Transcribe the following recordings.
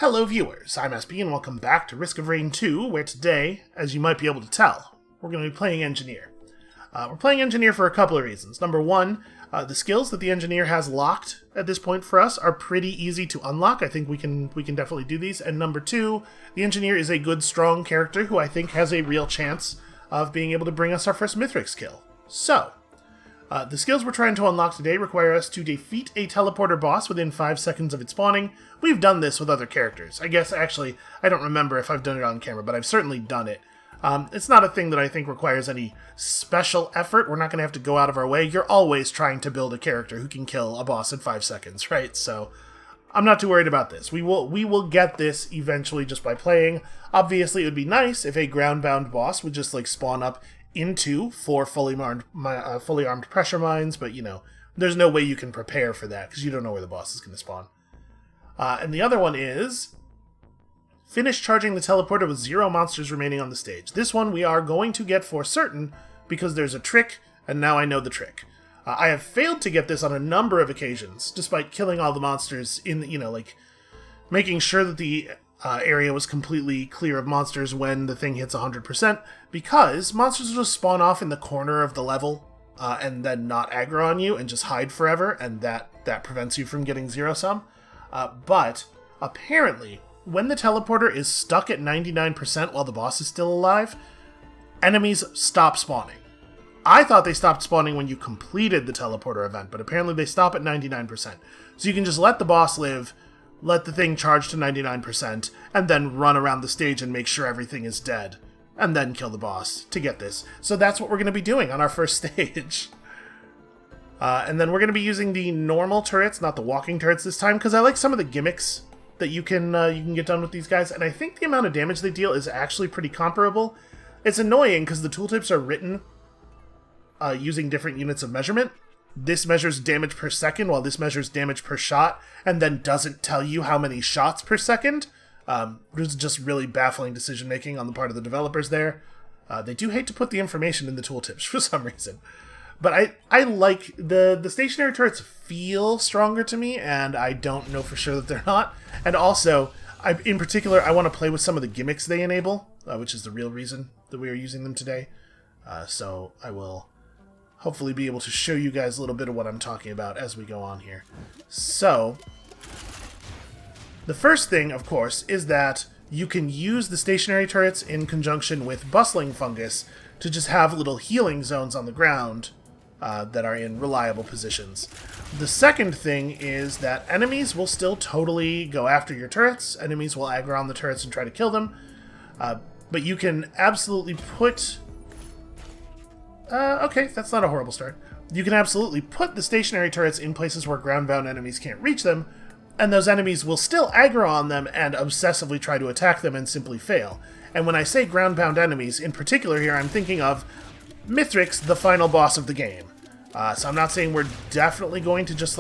Hello viewers, I'm SB and welcome back to Risk of Rain 2, where today, as you might be able to tell, we're going to be playing Engineer. We're playing Engineer for a couple of reasons. Number one, the skills that the Engineer has locked at this point for us are pretty easy to unlock. I think we can definitely do these. And number two, the Engineer is a good, strong character who I think has a real chance of being able to bring us our first Mythrix kill. So, the skills we're trying to unlock today require us to defeat a teleporter boss within 5 seconds of its spawning. We've done this with other characters. I guess, actually, I don't remember if I've done it on camera, but I've certainly done it. It's not a thing that I think requires any special effort. We're not going to have to go out of our way. You're always trying to build a character who can kill a boss in 5 seconds, right? So, I'm not too worried about this. We will get this eventually just by playing. Obviously, it would be nice if a ground-bound boss would just, spawn up into 4 fully armed pressure mines, but, there's no way you can prepare for that, because you don't know where the boss is going to spawn. And the other one is finish charging the teleporter with 0 monsters remaining on the stage. This one we are going to get for certain, because there's a trick, and now I know the trick. I have failed to get this on a number of occasions, despite killing all the monsters in, making sure that the area was completely clear of monsters when the thing hits 100%, because monsters will just spawn off in the corner of the level, and then not aggro on you, and just hide forever, and that prevents you from getting 0-sum. But, apparently, when the teleporter is stuck at 99% while the boss is still alive, enemies stop spawning. I thought they stopped spawning when you completed the teleporter event, but apparently they stop at 99%. So you can just let the boss live, let the thing charge to 99%, and then run around the stage and make sure everything is dead, and then kill the boss to get this. So that's what we're going to be doing on our first stage. And then we're going to be using the normal turrets, not the walking turrets this time, because I like some of the gimmicks that you can get done with these guys, and I think the amount of damage they deal is actually pretty comparable. It's annoying because the tooltips are written using different units of measurement. This measures damage per second, while this measures damage per shot, and then doesn't tell you how many shots per second. There's just really baffling decision-making on the part of the developers there. They do hate to put the information in the tooltips for some reason. But I like the stationary turrets feel stronger to me, and I don't know for sure that they're not. And also, in particular, I want to play with some of the gimmicks they enable, which is the real reason that we are using them today. So I will hopefully be able to show you guys a little bit of what I'm talking about as we go on here. So, the first thing, of course, is that you can use the stationary turrets in conjunction with bustling fungus to just have little healing zones on the ground that are in reliable positions. The second thing is that enemies will still totally go after your turrets. Enemies will aggro on the turrets and try to kill them. But you can absolutely put... okay, that's not a horrible start. You can absolutely put the stationary turrets in places where ground-bound enemies can't reach them, and those enemies will still aggro on them and obsessively try to attack them and simply fail. And when I say ground-bound enemies, in particular here, I'm thinking of Mythrix, the final boss of the game. So I'm not saying we're definitely going to just,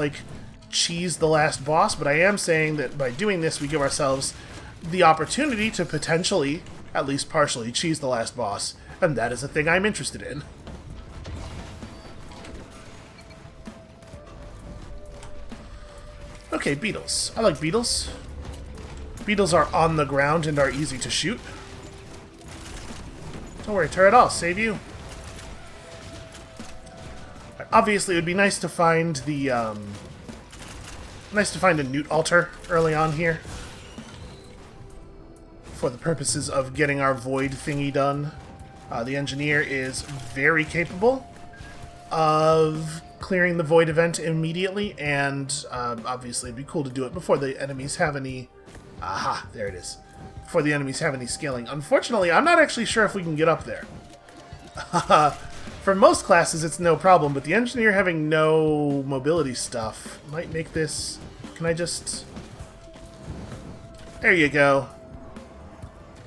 cheese the last boss, but I am saying that by doing this, we give ourselves the opportunity to potentially, at least partially, cheese the last boss, and that is a thing I'm interested in. Okay, beetles. I like beetles. Beetles are on the ground and are easy to shoot. Don't worry, turret, I'll save you. Obviously, it would be nice to find the, a newt altar early on here. For the purposes of getting our void thingy done. The engineer is very capable of clearing the void event immediately, and obviously it'd be cool to do it before the enemies have any... Aha, there it is. Before the enemies have any scaling. Unfortunately, I'm not actually sure if we can get up there. For most classes, it's no problem, but the engineer having no mobility stuff might make this... Can I just... There you go.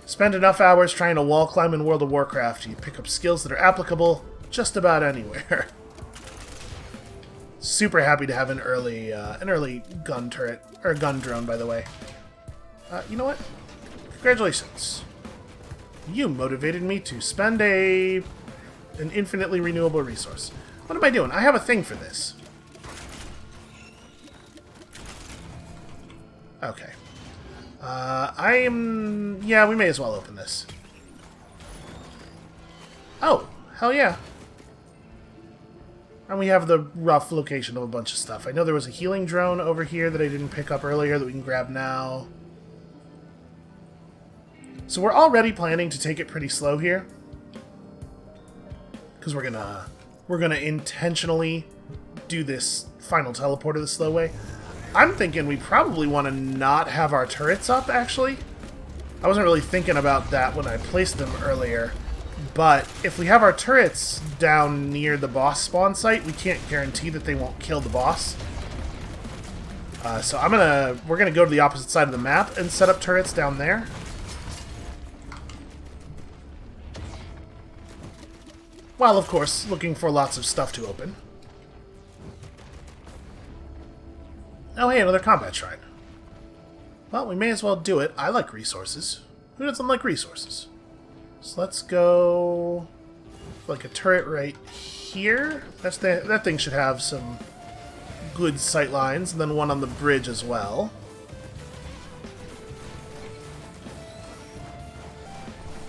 Spend enough hours trying to wall climb in World of Warcraft, you pick up skills that are applicable just about anywhere. Super happy to have an early gun turret, or gun drone, by the way. You know what? Congratulations. You motivated me to spend an infinitely renewable resource. What am I doing? I have a thing for this. Okay. Yeah, we may as well open this. Oh, hell yeah. And we have the rough location of a bunch of stuff. I know there was a healing drone over here that I didn't pick up earlier that we can grab now. So we're already planning to take it pretty slow here. Because we're gonna intentionally do this final teleporter the slow way. I'm thinking we probably want to not have our turrets up, actually. I wasn't really thinking about that when I placed them earlier. But if we have our turrets down near the boss spawn site, we can't guarantee that they won't kill the boss. So we're gonna go to the opposite side of the map and set up turrets down there. While, of course, looking for lots of stuff to open. Oh, hey, another combat shrine. Well, we may as well do it. I like resources. Who doesn't like resources? So let's go... like a turret right here. That thing should have some good sight lines, and then one on the bridge as well.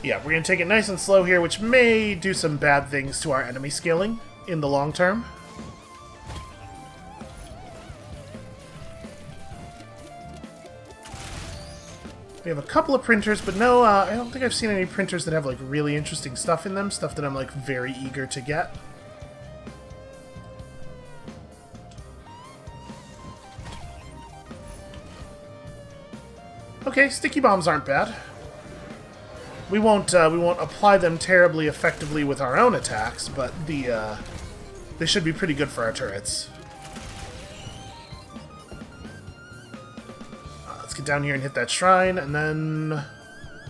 Yeah, we're going to take it nice and slow here, which may do some bad things to our enemy scaling in the long term. We have a couple of printers, but no, I don't think I've seen any printers that have like really interesting stuff in them, stuff that I'm like very eager to get. Okay, sticky bombs aren't bad. We won't apply them terribly effectively with our own attacks, but they should be pretty good for our turrets. Let's get down here and hit that shrine, and then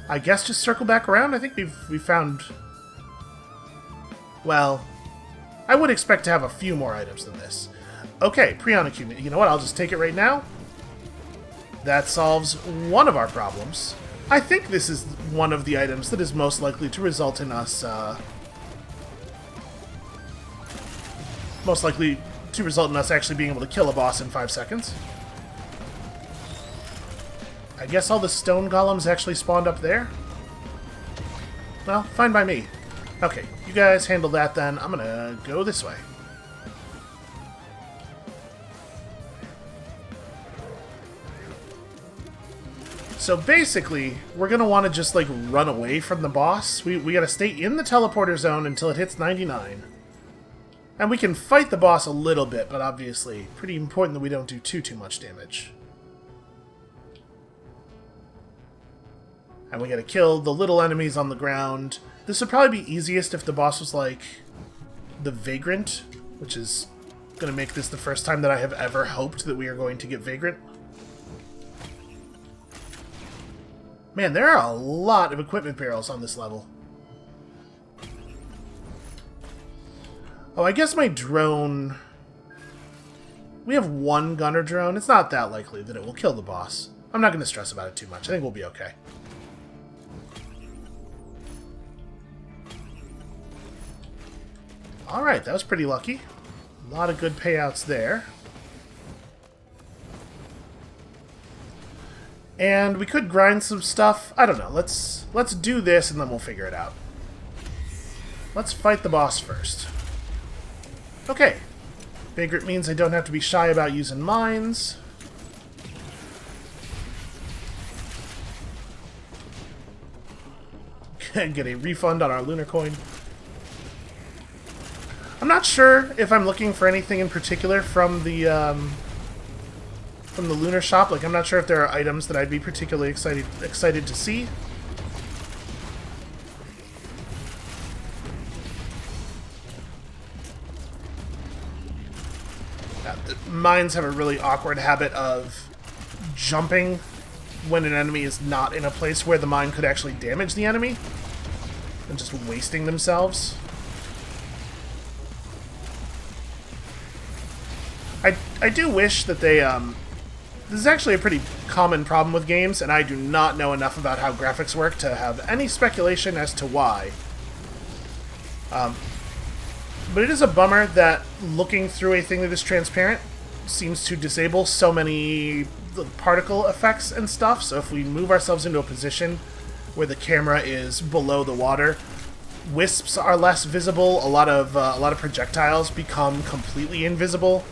I guess just circle back around. I think we found... well, I would expect to have a few more items than this. Okay, Prion acumen. You know what? I'll just take it right now. That solves one of our problems. I think this is one of the items that is most likely to result in us, actually being able to kill a boss in 5 seconds. I guess all the stone golems actually spawned up there? Well, fine by me. Okay, you guys handle that then. I'm gonna go this way. So basically, we're going to want to just, like, run away from the boss. We got to stay in the teleporter zone until it hits 99. And we can fight the boss a little bit, but obviously, pretty important that we don't do too much damage. And we got to kill the little enemies on the ground. This would probably be easiest if the boss was, like, the Vagrant, which is going to make this the first time that I have ever hoped that we are going to get Vagrant. Man, there are a lot of equipment barrels on this level. Oh, I guess my drone... we have one gunner drone. It's not that likely that it will kill the boss. I'm not going to stress about it too much. I think we'll be okay. Alright, that was pretty lucky. A lot of good payouts there. And we could grind some stuff. I don't know. Let's do this and then we'll figure it out. Let's fight the boss first. Okay. Vagrant means I don't have to be shy about using mines. Get a refund on our lunar coin. I'm not sure if I'm looking for anything in particular from the lunar shop. Like, I'm not sure if there are items that I'd be particularly excited to see. The mines have a really awkward habit of jumping when an enemy is not in a place where the mine could actually damage the enemy, and just wasting themselves. I do wish that they, this is actually a pretty common problem with games, and I do not know enough about how graphics work to have any speculation as to why. But it is a bummer that looking through a thing that is transparent seems to disable so many particle effects and stuff, so if we move ourselves into a position where the camera is below the water, wisps are less visible, a lot of projectiles become completely invisible.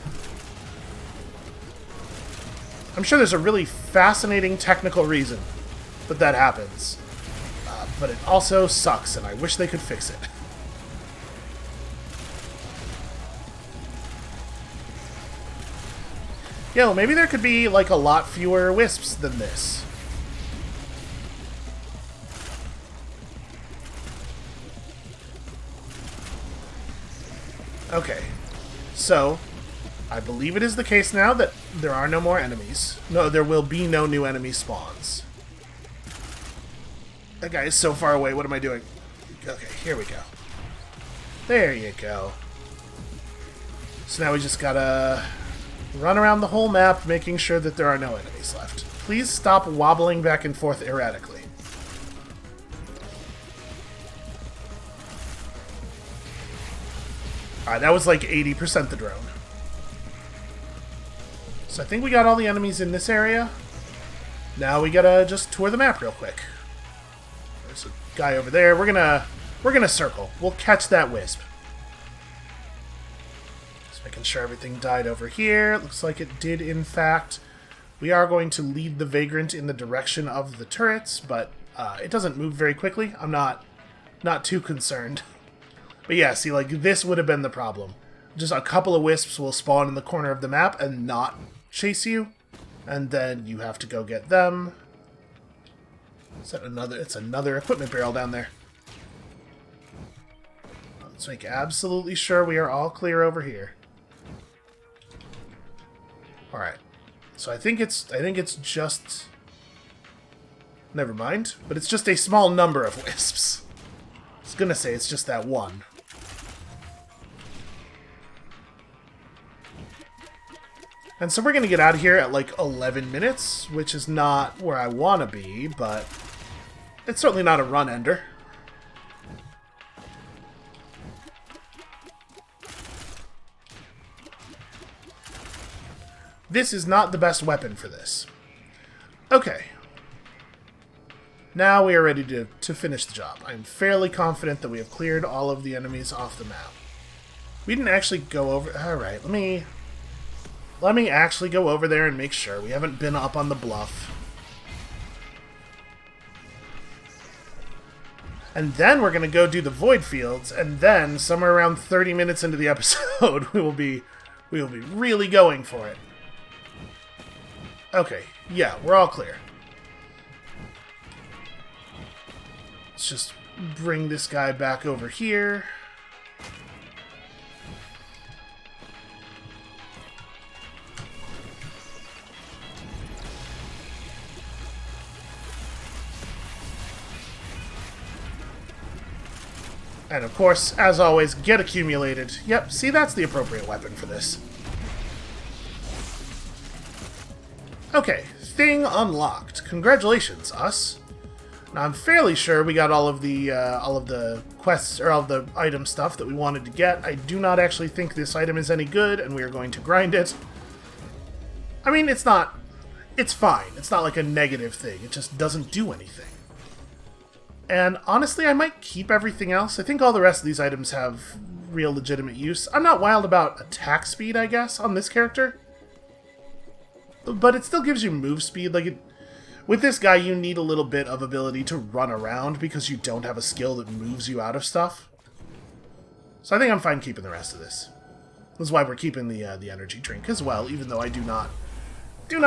I'm sure there's a really fascinating technical reason that happens, but it also sucks, and I wish they could fix it. Yo, maybe there could be, like, a lot fewer wisps than this. Okay, so I believe it is the case now that there are no more enemies. No, there will be no new enemy spawns. That guy is so far away. What am I doing? Okay, here we go. There you go. So now we just gotta run around the whole map, making sure that there are no enemies left. Please stop wobbling back and forth erratically. Alright, that was like 80% the drone. So I think we got all the enemies in this area. Now we gotta just tour the map real quick. There's a guy over there. We're gonna circle. We'll catch that wisp. Just making sure everything died over here. It looks like it did, in fact. We are going to lead the vagrant in the direction of the turrets, but it doesn't move very quickly. I'm not too concerned. But yeah, see, like, this would have been the problem. Just a couple of wisps will spawn in the corner of the map and not chase you, and then you have to go get them. Is that another? It's another equipment barrel down there. Let's make absolutely sure we are all clear over here. All right. So I think it's just. Never mind. But it's just a small number of wisps. I was gonna say it's just that one. And so we're going to get out of here at like 11 minutes, which is not where I want to be, but it's certainly not a run ender. This is not the best weapon for this. Okay. Now we are ready to finish the job. I'm fairly confident that we have cleared all of the enemies off the map. We didn't actually go over... Alright, let me actually go over there and make sure. We haven't been up on the bluff. And then we're going to go do the void fields, and then somewhere around 30 minutes into the episode, we will be really going for it. Okay, yeah, we're all clear. Let's just bring this guy back over here. And of course, as always, get accumulated. Yep, see, that's the appropriate weapon for this. Okay, thing unlocked. Congratulations, us. Now, I'm fairly sure we got all of the quests, or all of the item stuff that we wanted to get. I do not actually think this item is any good, and we are going to grind it. I mean, it's fine. It's not like a negative thing. It just doesn't do anything. And honestly, I might keep everything else. I think all the rest of these items have real legitimate use. I'm not wild about attack speed, I guess, on this character. But it still gives you move speed. With this guy, you need a little bit of ability to run around because you don't have a skill that moves you out of stuff. So I think I'm fine keeping the rest of this. This is why we're keeping the energy drink as well, even though I do not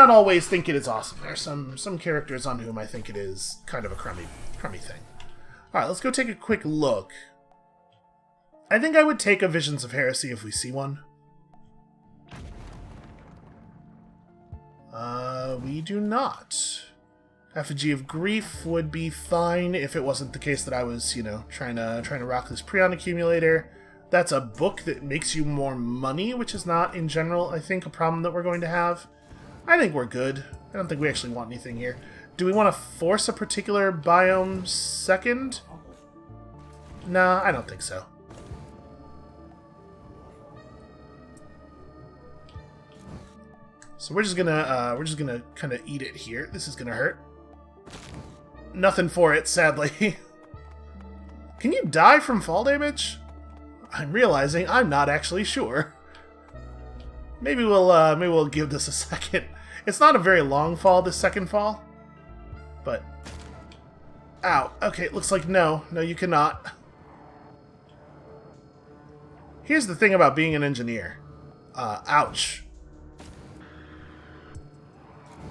always think it is awesome. There are some characters on whom I think it is kind of a crummy thing. Alright, let's go take a quick look. I think I would take a Visions of Heresy if we see one. We do not. Effigy of Grief would be fine if it wasn't the case that I was, trying to rock this Prion accumulator. That's a book that makes you more money, which is not, in general, I think, a problem that we're going to have. I think we're good. I don't think we actually want anything here. Do we want to force a particular biome second? Nah, I don't think so. So we're just gonna kind of eat it here. This is gonna hurt. Nothing for it, sadly. Can you die from fall damage? I'm realizing I'm not actually sure. Maybe we'll give this a second. It's not a very long fall, this second fall. But ow. Okay, it looks like no. No, you cannot. Here's the thing about being an engineer. Ouch.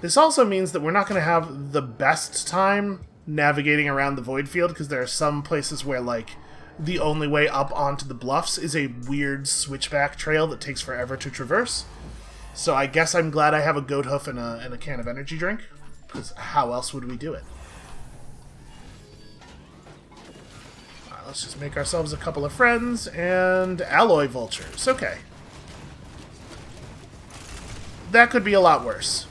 This also means that we're not going to have the best time navigating around the void field, because there are some places where, like, the only way up onto the bluffs is a weird switchback trail that takes forever to traverse. So I guess I'm glad I have a goat hoof and a can of energy drink, because how else would we do it? Alright, let's just make ourselves a couple of friends and alloy vultures. Okay. That could be a lot worse.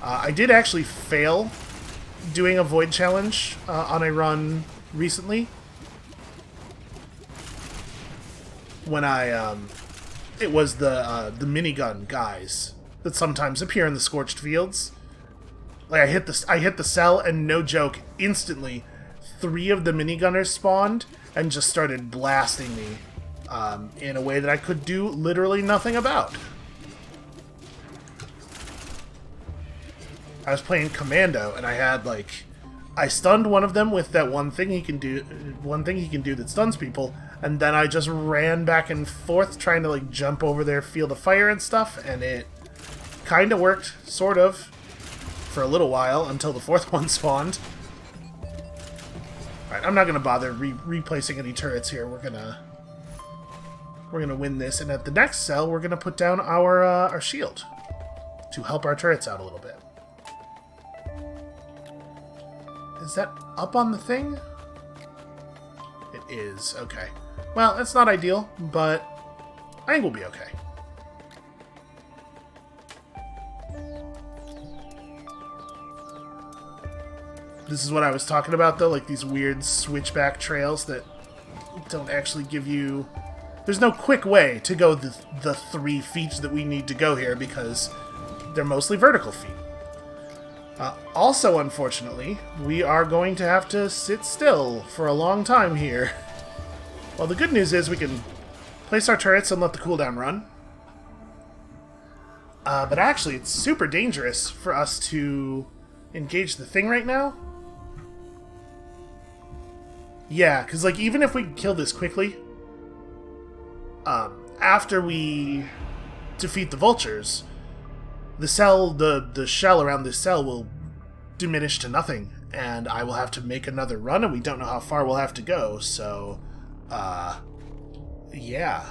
I did actually fail doing a void challenge on a run recently. When it was the minigun guys that sometimes appear in the Scorched Fields. Like I hit the cell, and no joke, instantly 3 of the minigunners spawned and just started blasting me in a way that I could do literally nothing about. I was playing Commando, and I had, like, I stunned one of them with that one thing he can do that stuns people, and then I just ran back and forth trying to, like, jump over their field of fire and stuff, and it kind of worked, sort of, for a little while, until the 4th one spawned. Alright, I'm not going to bother replacing any turrets here. We're gonna win this, and at the next cell, we're going to put down our shield to help our turrets out a little bit. Is that up on the thing? It is. Okay. Well, that's not ideal, but I think we'll be okay. This is what I was talking about, though, like these weird switchback trails that don't actually give you... There's no quick way to go the 3 feet that we need to go here, because they're mostly vertical feet. Also, unfortunately, we are going to have to sit still for a long time here. Well, the good news is we can place our turrets and let the cooldown run. But actually, it's super dangerous for us to engage the thing right now. Yeah, because, like, even if we kill this quickly, after we defeat the vultures, the shell around this cell will diminish to nothing, and I will have to make another run, and we don't know how far we'll have to go, so, yeah.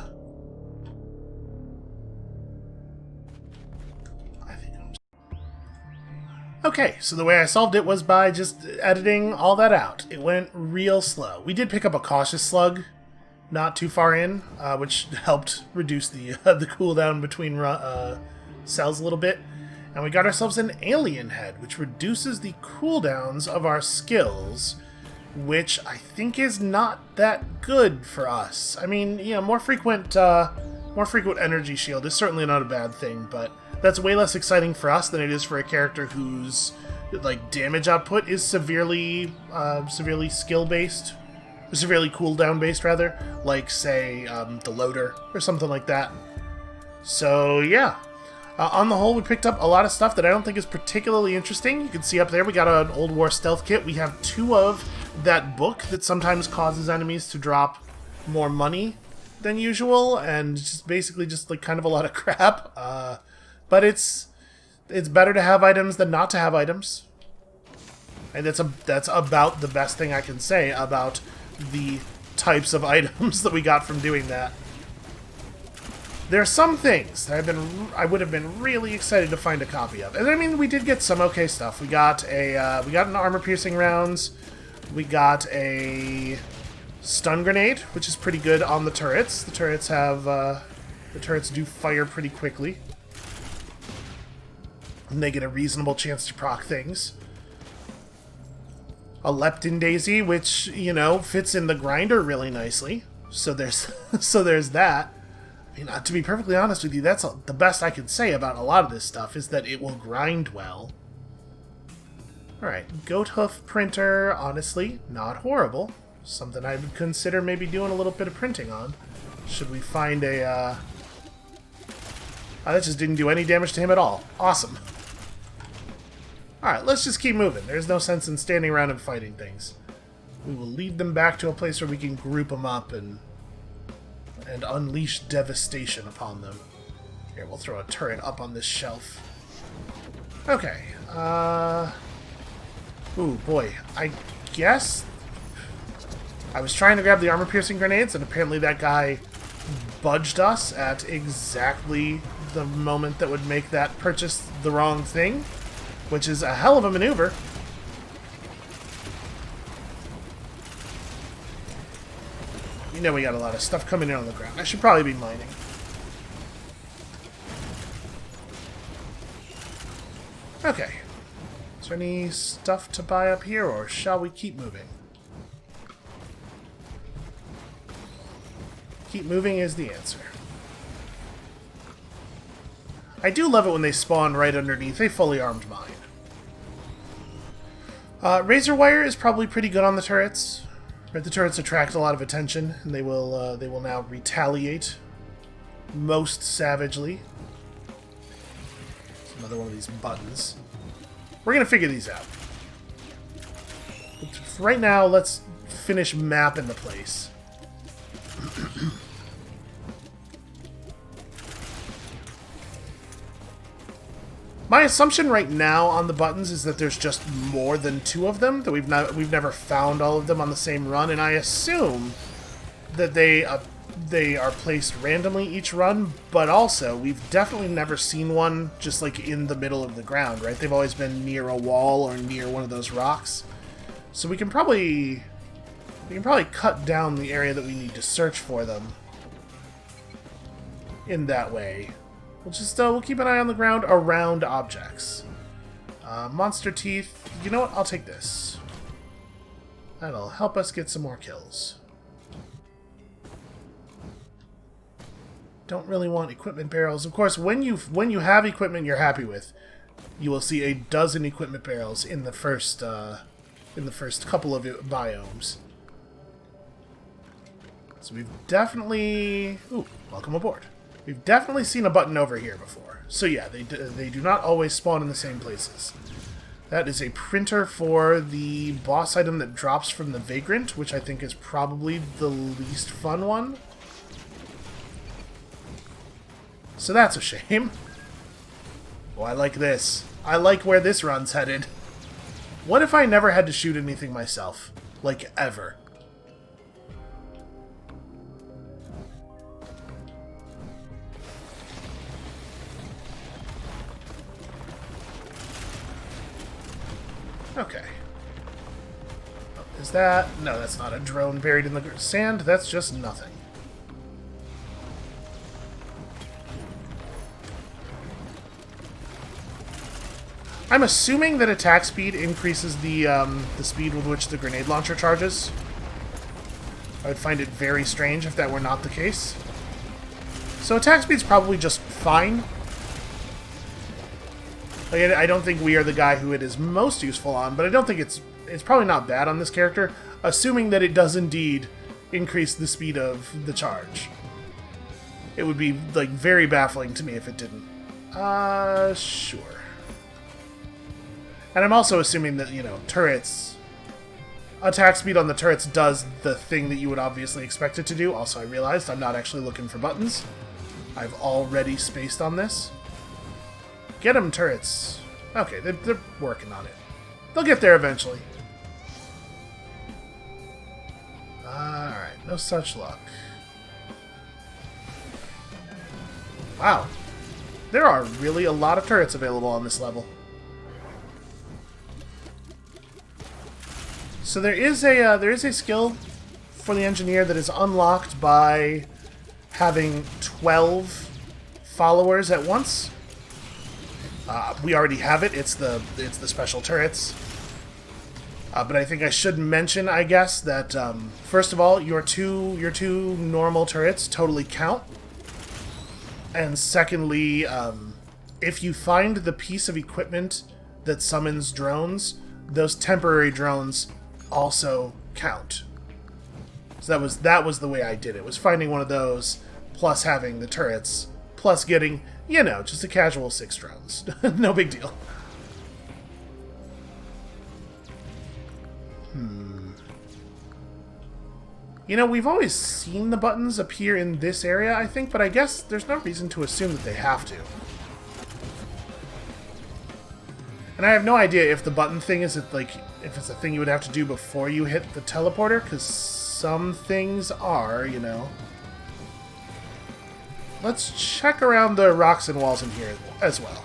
Okay, so the way I solved it was by just editing all that out. It went real slow. We did pick up a cautious slug not too far in, which helped reduce the cooldown between cells a little bit. And we got ourselves an alien head, which reduces the cooldowns of our skills, which I think is not that good for us. I mean, yeah, more frequent energy shield is certainly not a bad thing, but that's way less exciting for us than it is for a character whose, like, damage output is severely skill-based, severely cooldown-based, rather, like, say, the loader or something like that. So, yeah. On the whole, we picked up a lot of stuff that I don't think is particularly interesting. You can see up there we got an Old War stealth kit. We have 2 of that book that sometimes causes enemies to drop more money than usual, and just basically just, like, kind of a lot of crap. But it's better to have items than not to have items. And that's about the best thing I can say about the types of items that we got from doing that. There are some things that I would have been really excited to find a copy of. And I mean, we did get some okay stuff. We got an armor-piercing rounds. We got a stun grenade, which is pretty good on the turrets. The turrets do fire pretty quickly, and they get a reasonable chance to proc things. A leptin daisy, which, you know, fits in the grinder really nicely. So there's that. I mean, to be perfectly honest with you, that's the best I can say about a lot of this stuff, is that it will grind well. Alright, goat hoof printer, honestly, not horrible. Something I would consider maybe doing a little bit of printing on. Should we find a, Oh, that just didn't do any damage to him at all. Awesome. Alright, let's just keep moving. There's no sense in standing around and fighting things. We will lead them back to a place where we can group them up and unleash devastation upon them. Here, we'll throw a turret up on this shelf. Okay, ooh, boy. I guess I was trying to grab the armor-piercing grenades, and apparently that guy budged us at exactly the moment that would make that purchase the wrong thing, which is a hell of a maneuver. You know we got a lot of stuff coming in on the ground. I should probably be mining. Okay. Is there any stuff to buy up here, or shall we keep moving? Keep moving is the answer. I do love it when they spawn right underneath a fully armed mine. Razor wire is probably pretty good on the turrets. Right, the turrets attract a lot of attention, and they will now retaliate most savagely. It's another one of these buttons. We're gonna figure these out. But right now, let's finish mapping the place. My assumption right now on the buttons is that there's just more than 2 of them, that we've never found all of them on the same run, and I assume that they are placed randomly each run, but also we've definitely never seen one just like in the middle of the ground, right? They've always been near a wall or near one of those rocks. So we can probably cut down the area that we need to search for them in that way. We'll keep an eye on the ground around objects. Monster teeth. You know what? I'll take this. That'll help us get some more kills. Don't really want equipment barrels. Of course, when you have equipment you're happy with, you will see a dozen equipment barrels in the first couple of biomes. So we've definitely... Ooh, welcome aboard. We've definitely seen a button over here before. So yeah, they do not always spawn in the same places. That is a printer for the boss item that drops from the Vagrant, which I think is probably the least fun one. So that's a shame. Oh, I like this. I like where this run's headed. What if I never had to shoot anything myself? Like, ever? Okay. Oh, is that... No, that's not a drone buried in the sand. That's just nothing. I'm assuming that attack speed increases the speed with which the grenade launcher charges. I would find it very strange if that were not the case. So attack speed's probably just fine. Like, I don't think we are the guy who it is most useful on, but I don't think it's probably not bad on this character, assuming that it does indeed increase the speed of the charge. It would be, like, very baffling to me if it didn't. Sure. And I'm also assuming that, you know, turrets... Attack speed on the turrets does the thing that you would obviously expect it to do. Also, I realized I'm not actually looking for buttons. I've already spaced on this. Get them, turrets. Okay, they're working on it. They'll get there eventually. Alright, no such luck. Wow. There are really a lot of turrets available on this level. So there is a skill for the engineer that is unlocked by having 12 followers at once. We already have it. It's the special turrets. But I think I should mention, I guess, that first of all, your two normal turrets totally count. And secondly, if you find the piece of equipment that summons drones, those temporary drones also count. So that was the way I did it, was finding one of those, plus having the turrets, plus getting, you know, just a casual 6 drones. No big deal. You know, we've always seen the buttons appear in this area, I think, but I guess there's no reason to assume that they have to. And I have no idea if the button thing is, like, if it's a thing you would have to do before you hit the teleporter, because some things are, you know. Let's check around the rocks and walls in here as well.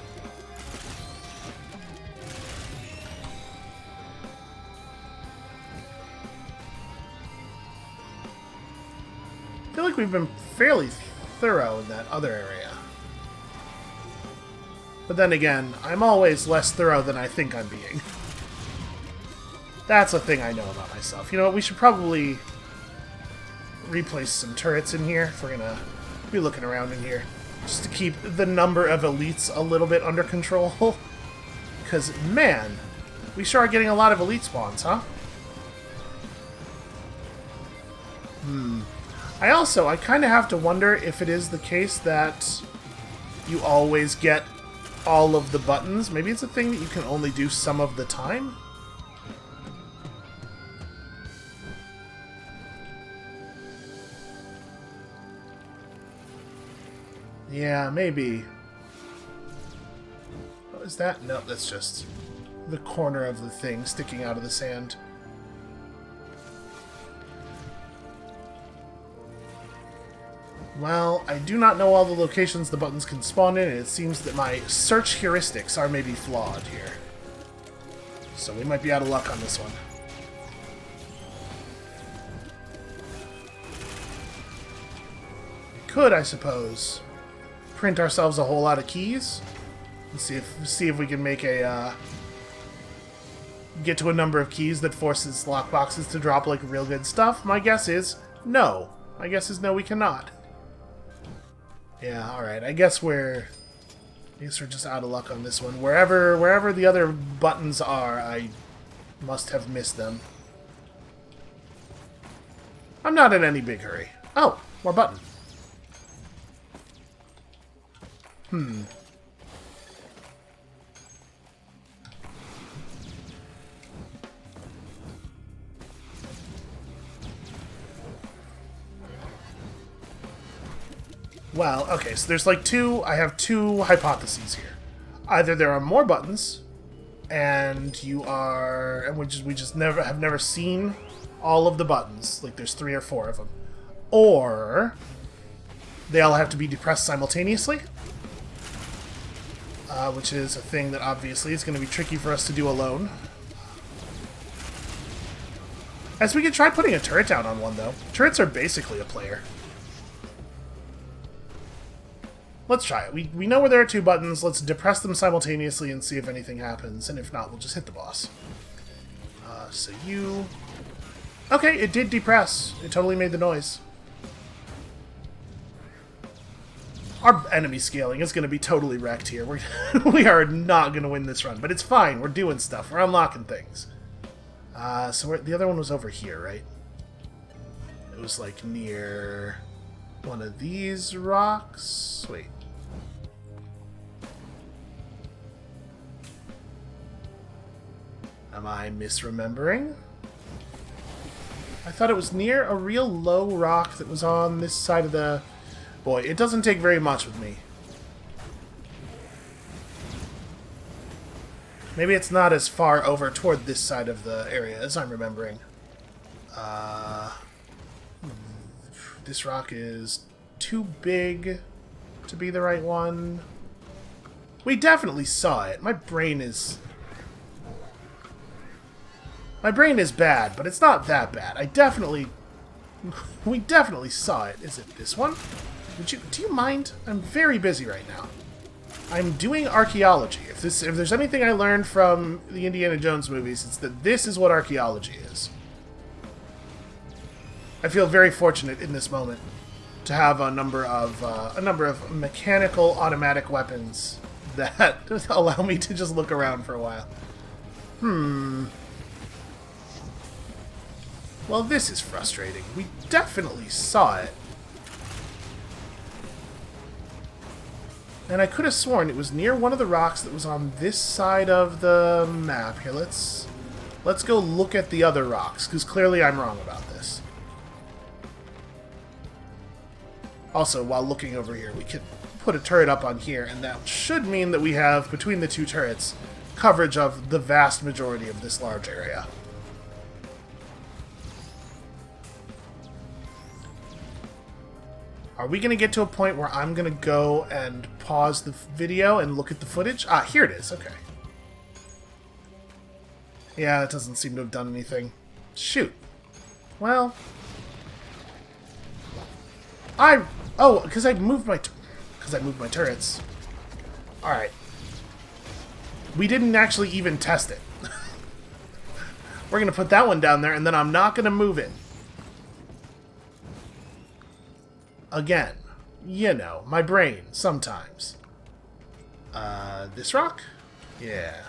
I feel like we've been fairly thorough in that other area. But then again, I'm always less thorough than I think I'm being. That's a thing I know about myself. You know what, we should probably replace some turrets in here if we're gonna be looking around in here. Just to keep the number of elites a little bit under control. Because, man, we sure are getting a lot of elite spawns, huh? I kind of have to wonder if it is the case that you always get all of the buttons. Maybe it's a thing that you can only do some of the time? Yeah, maybe. Oh, is that? No, that's just the corner of the thing sticking out of the sand. Well, I do not know all the locations the buttons can spawn in, and it seems that my search heuristics are maybe flawed here. So we might be out of luck on this one. We could, I suppose, print ourselves a whole lot of keys and see if we can make a get to a number of keys that forces lockboxes to drop like real good stuff. My guess is no. My guess is no, we cannot. Yeah, alright. I guess we're just out of luck on this one. Wherever the other buttons are, I must have missed them. I'm not in any big hurry. Oh, more button. Well, okay, so there's like I have two hypotheses here. Either there are more buttons, and we just have never seen all of the buttons, like there's 3 or 4 of them. Or they all have to be depressed simultaneously, which is a thing that obviously is going to be tricky for us to do alone. As we could try putting a turret down on one, though. Turrets are basically a player. Let's try it. We know where there are 2 buttons. Let's depress them simultaneously and see if anything happens. And if not, we'll just hit the boss. So you... Okay, it did depress. It totally made the noise. Our enemy scaling is going to be totally wrecked here. We are not going to win this run. But it's fine. We're doing stuff. We're unlocking things. So the other one was over here, right? It was like near one of these rocks. Wait. Am I misremembering? I thought it was near a real low rock that was on this side of the... Boy, it doesn't take very much with me. Maybe it's not as far over toward this side of the area as I'm remembering. This rock is too big to be the right one. We definitely saw it. My brain is bad, but it's not that bad. We definitely saw it. Is it this one? Do you mind? I'm very busy right now. I'm doing archaeology. If there's anything I learned from the Indiana Jones movies, it's that this is what archaeology is. I feel very fortunate in this moment. to have a number of mechanical automatic weapons that allow me to just look around for a while. Well, this is frustrating. We definitely saw it. And I could have sworn it was near one of the rocks that was on this side of the map. Here, let's go look at the other rocks, because clearly I'm wrong about this. Also, while looking over here, we could put a turret up on here, and that should mean that we have, between the two turrets, coverage of the vast majority of this large area. Are we going to get to a point where I'm going to go and pause the video and look at the footage? Ah, here it is. Okay. Yeah, that doesn't seem to have done anything. Shoot. Well. Oh, because I moved my turrets. Alright. We didn't actually even test it. We're going to put that one down there, and then I'm not going to move it. Again, you know, my brain, sometimes. This rock? Yeah.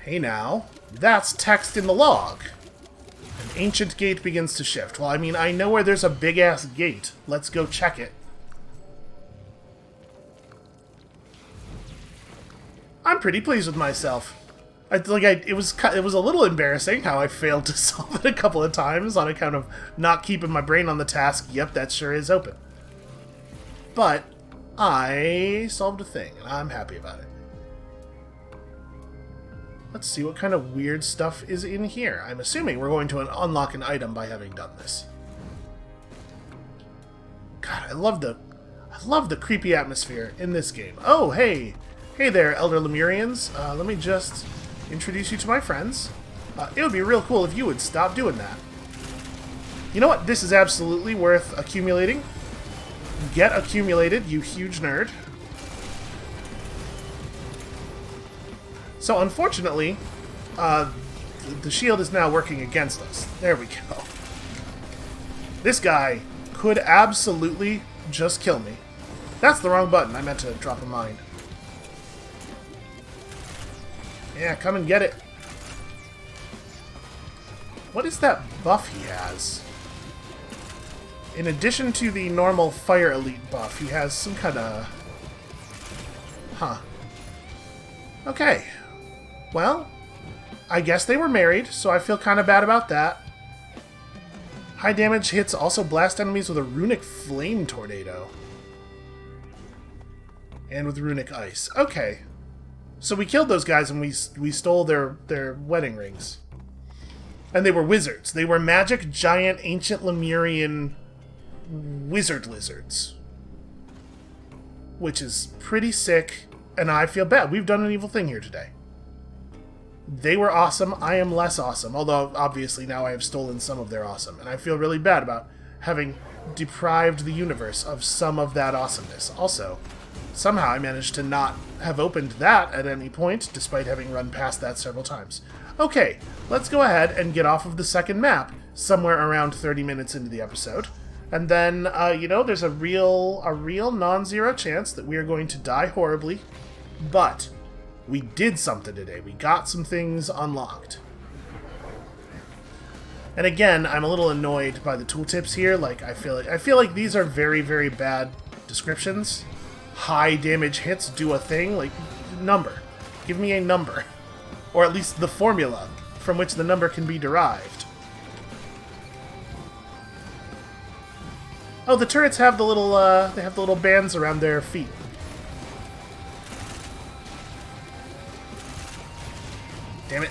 Hey now, that's text in the log. An ancient gate begins to shift. Well, I mean, I know where there's a big-ass gate. Let's go check it. I'm pretty pleased with myself. It was a little embarrassing how I failed to solve it a couple of times on account of not keeping my brain on the task. Yep, that sure is open. But I solved a thing, and I'm happy about it. Let's see what kind of weird stuff is in here. I'm assuming we're going to unlock an item by having done this. God, I love the creepy atmosphere in this game. Oh, hey! Hey there, Elder Lemurians. Let me just introduce you to my friends. It would be real cool if you would stop doing that. You know what? This is absolutely worth accumulating. Get accumulated, you huge nerd. So, unfortunately, the shield is now working against us. There we go. This guy could absolutely just kill me. That's the wrong button. I meant to drop a mine. Yeah, come and get it. What is that buff he has? In addition to the normal Fire Elite buff, he has some kind of... Huh. Okay. Well, I guess they were married, so I feel kind of bad about that. High damage hits also blast enemies with a runic flame tornado. And with runic ice. Okay. So we killed those guys and we stole their wedding rings. And they were wizards. They were magic, giant, ancient Lemurian wizard lizards. Which is pretty sick, and I feel bad. We've done an evil thing here today. They were awesome. I am less awesome. Although, obviously, now I have stolen some of their awesome. And I feel really bad about having deprived the universe of some of that awesomeness. Also, somehow I managed to not have opened that at any point, despite having run past that several times. Okay, let's go ahead and get off of the second map, somewhere around 30 minutes into the episode. And then, you know, there's a real non-zero chance that we are going to die horribly. But we did something today. We got some things unlocked. And again, I'm a little annoyed by the tooltips here. Like, I feel like these are very, very bad descriptions. High damage hits do a thing. Like, number. Give me a number. Or at least the formula from which the number can be derived. Oh, the turrets have the little, they have the little bands around their feet. Damn it.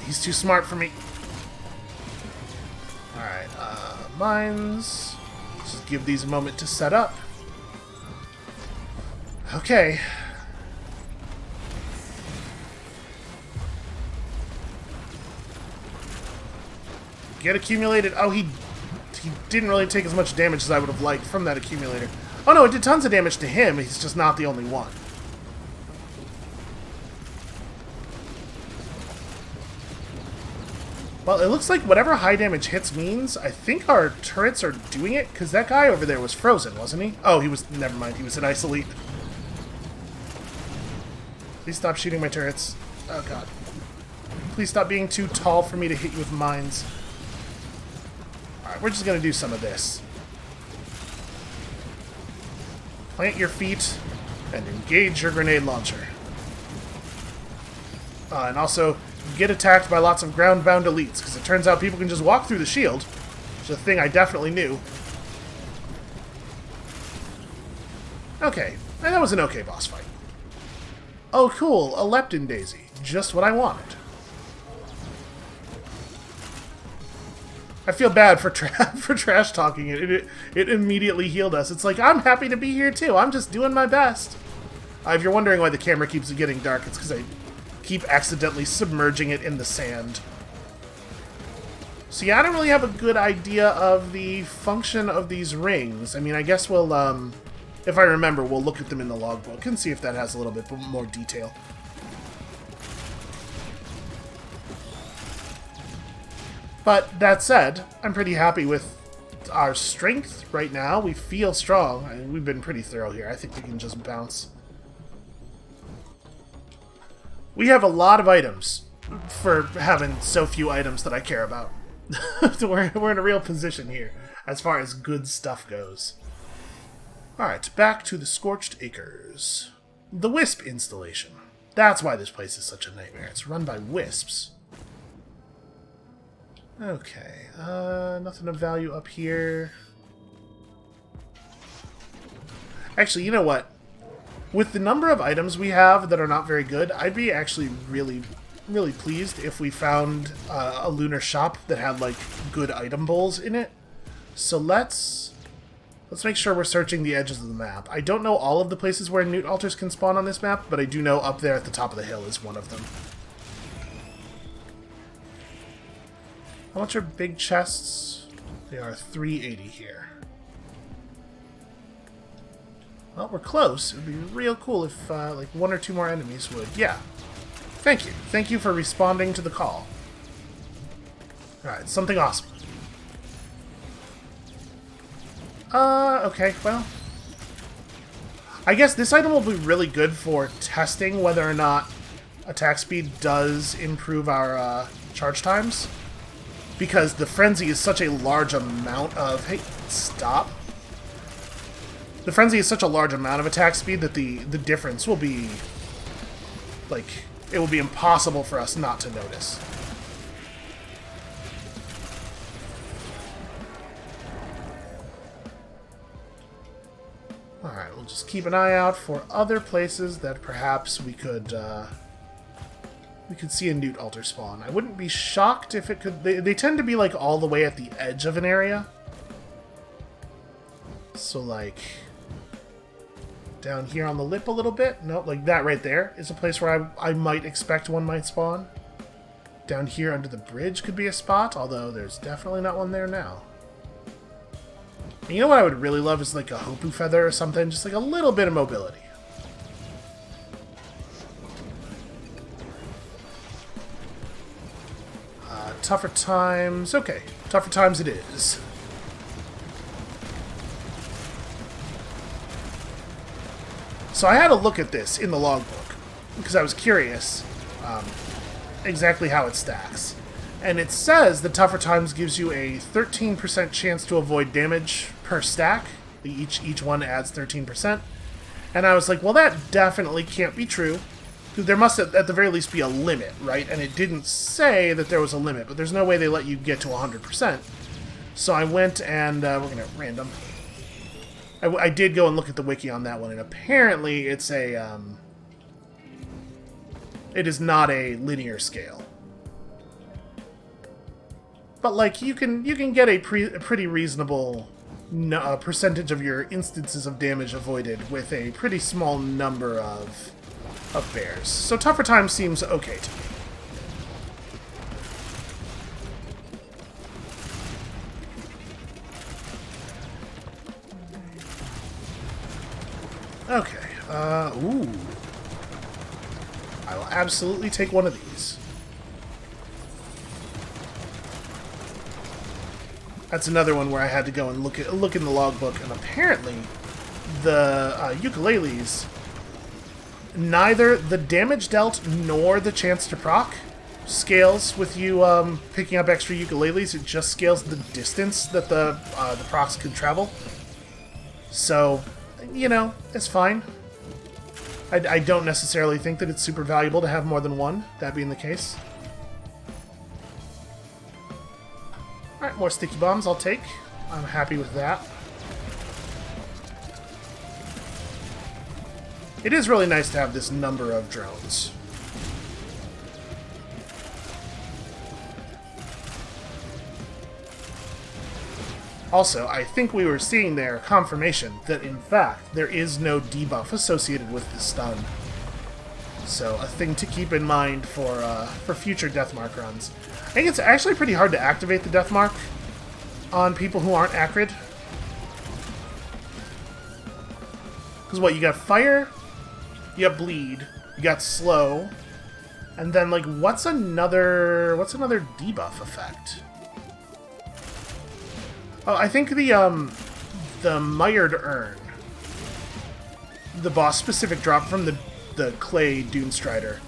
He's too smart for me. Alright, mines. Just give these a moment to set up. Okay. Get accumulated. Oh, he didn't really take as much damage as I would have liked from that accumulator. Oh no, it did tons of damage to him. He's just not the only one. Well, it looks like whatever high damage hits means, I think our turrets are doing it, because that guy over there was frozen, wasn't he? Oh, he was... Never mind, he was an ice elite. Please stop shooting my turrets. Oh, God. Please stop being too tall for me to hit you with mines. Alright, we're just going to do some of this. Plant your feet and engage your grenade launcher. And also, get attacked by lots of ground-bound elites, because it turns out people can just walk through the shield, which is a thing I definitely knew. Okay, and that was an okay boss fight. Oh cool, a Lepton Daisy. Just what I wanted. I feel bad for trash talking it. It immediately healed us. It's like, I'm happy to be here too. I'm just doing my best. If you're wondering why the camera keeps getting dark, it's because I keep accidentally submerging it in the sand. So yeah, I don't really have a good idea of the function of these rings. I mean, I guess we'll, if I remember, we'll look at them in the logbook and see if that has a little bit more detail. But that said, I'm pretty happy with our strength right now. We feel strong. I mean, we've been pretty thorough here. I think we can just bounce. We have a lot of items for having so few items that I care about. We're in a real position here as far as good stuff goes. Alright, back to the Scorched Acres. The Wisp installation. That's why this place is such a nightmare. It's run by wisps. Okay, nothing of value up here. Actually, you know what? With the number of items we have that are not very good, I'd be actually really pleased if we found a lunar shop that had, like, good item bowls in it. So let's make sure we're searching the edges of the map. I don't know all of the places where newt altars can spawn on this map, but I do know up there at the top of the hill is one of them. How much are big chests? They are 380 here. Well, we're close. It would be real cool if, like, one or two more enemies would. Yeah. Thank you. Thank you for responding to the call. Alright, something awesome. Okay, well. I guess this item will be really good for testing whether or not attack speed does improve our, charge times. Because the Frenzy is such a large amount of... Hey, stop. The Frenzy is such a large amount of attack speed that the difference will be... Like, it will be impossible for us not to notice. Alright, we'll just keep an eye out for other places that perhaps we could see a newt altar spawn. I wouldn't be shocked if it could... They tend to be, like, all the way at the edge of an area. So, like... down here on the lip a little bit. Nope, like that right there is a place where I might expect one might spawn. Down here under the bridge could be a spot, although there's definitely not one there now. And you know what I would really love is like a Hopu feather or something, just like a little bit of mobility. Tougher times. Okay, tougher times it is. So I had a look at this in the logbook, because I was curious exactly how it stacks. And it says the tougher times gives you a 13% chance to avoid damage per stack. Each one adds 13%. And I was like, well, that definitely can't be true. There must at the very least be a limit, right? And it didn't say that there was a limit, but there's no way they let you get to 100%. So I went and we're going to random. I did go and look at the wiki on that one, and apparently it's a, it is not a linear scale. But, like, you can get a pretty reasonable percentage of your instances of damage avoided with a pretty small number of bears. So tougher times seems okay to me. Okay, ooh. I will absolutely take one of these. That's another one where I had to go and look in the logbook, and apparently the ukuleles, neither the damage dealt nor the chance to proc scales with you picking up extra ukuleles. It just scales the distance that the procs can travel. So, you know, it's fine. I don't necessarily think that it's super valuable to have more than one, that being the case. Alright, more sticky bombs I'll take. I'm happy with that. It is really nice to have this number of drones. Also, I think we were seeing there confirmation that, in fact, there is no debuff associated with the stun. So, a thing to keep in mind for future Deathmark runs. I think it's actually pretty hard to activate the Deathmark on people who aren't Acrid. Because what, you got Fire, you got Bleed, you got Slow, and then, like, what's another debuff effect? Oh, I think the Mired Urn, the boss-specific drop from the Clay Dune Strider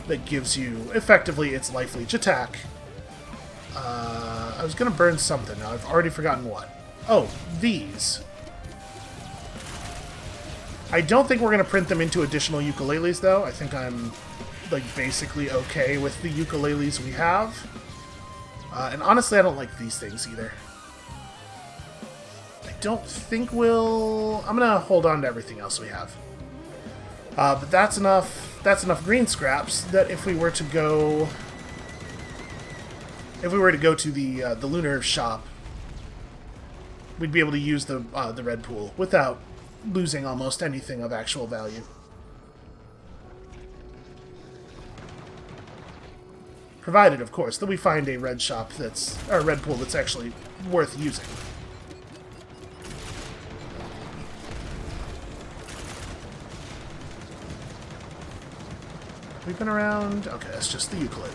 that gives you, effectively, its Life Leech attack. I was gonna burn something, now I've already forgotten what. Oh, these. I don't think we're gonna print them into additional ukuleles, though. I think I'm, like, basically okay with the ukuleles we have. And honestly, I don't like these things, either. Don't think we'll... I'm gonna hold on to everything else we have. But that's enough green scraps that if we were to go to the lunar shop, we'd be able to use the red pool without losing almost anything of actual value. Provided, of course, that we find a red pool that's actually worth using. We've been around... Okay, that's just the ukulele.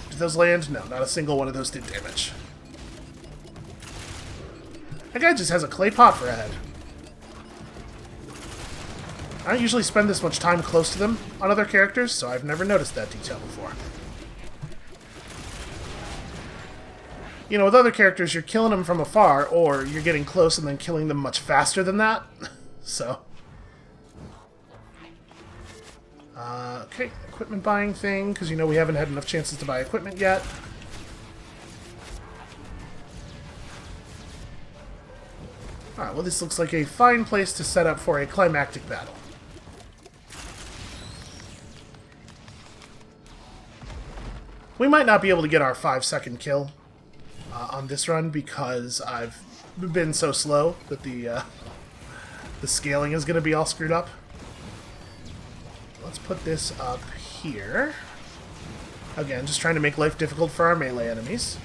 Did those land? No, not a single one of those did damage. That guy just has a clay pot for a head. I don't usually spend this much time close to them on other characters, so I've never noticed that detail before. You know, with other characters, you're killing them from afar, or you're getting close and then killing them much faster than that. So. Okay, equipment buying thing, because you know we haven't had enough chances to buy equipment yet. Alright, well this looks like a fine place to set up for a climactic battle. We might not be able to get our 5-second kill on this run because I've been so slow that the scaling is going to be all screwed up. Let's put this up here. Again, just trying to make life difficult for our melee enemies.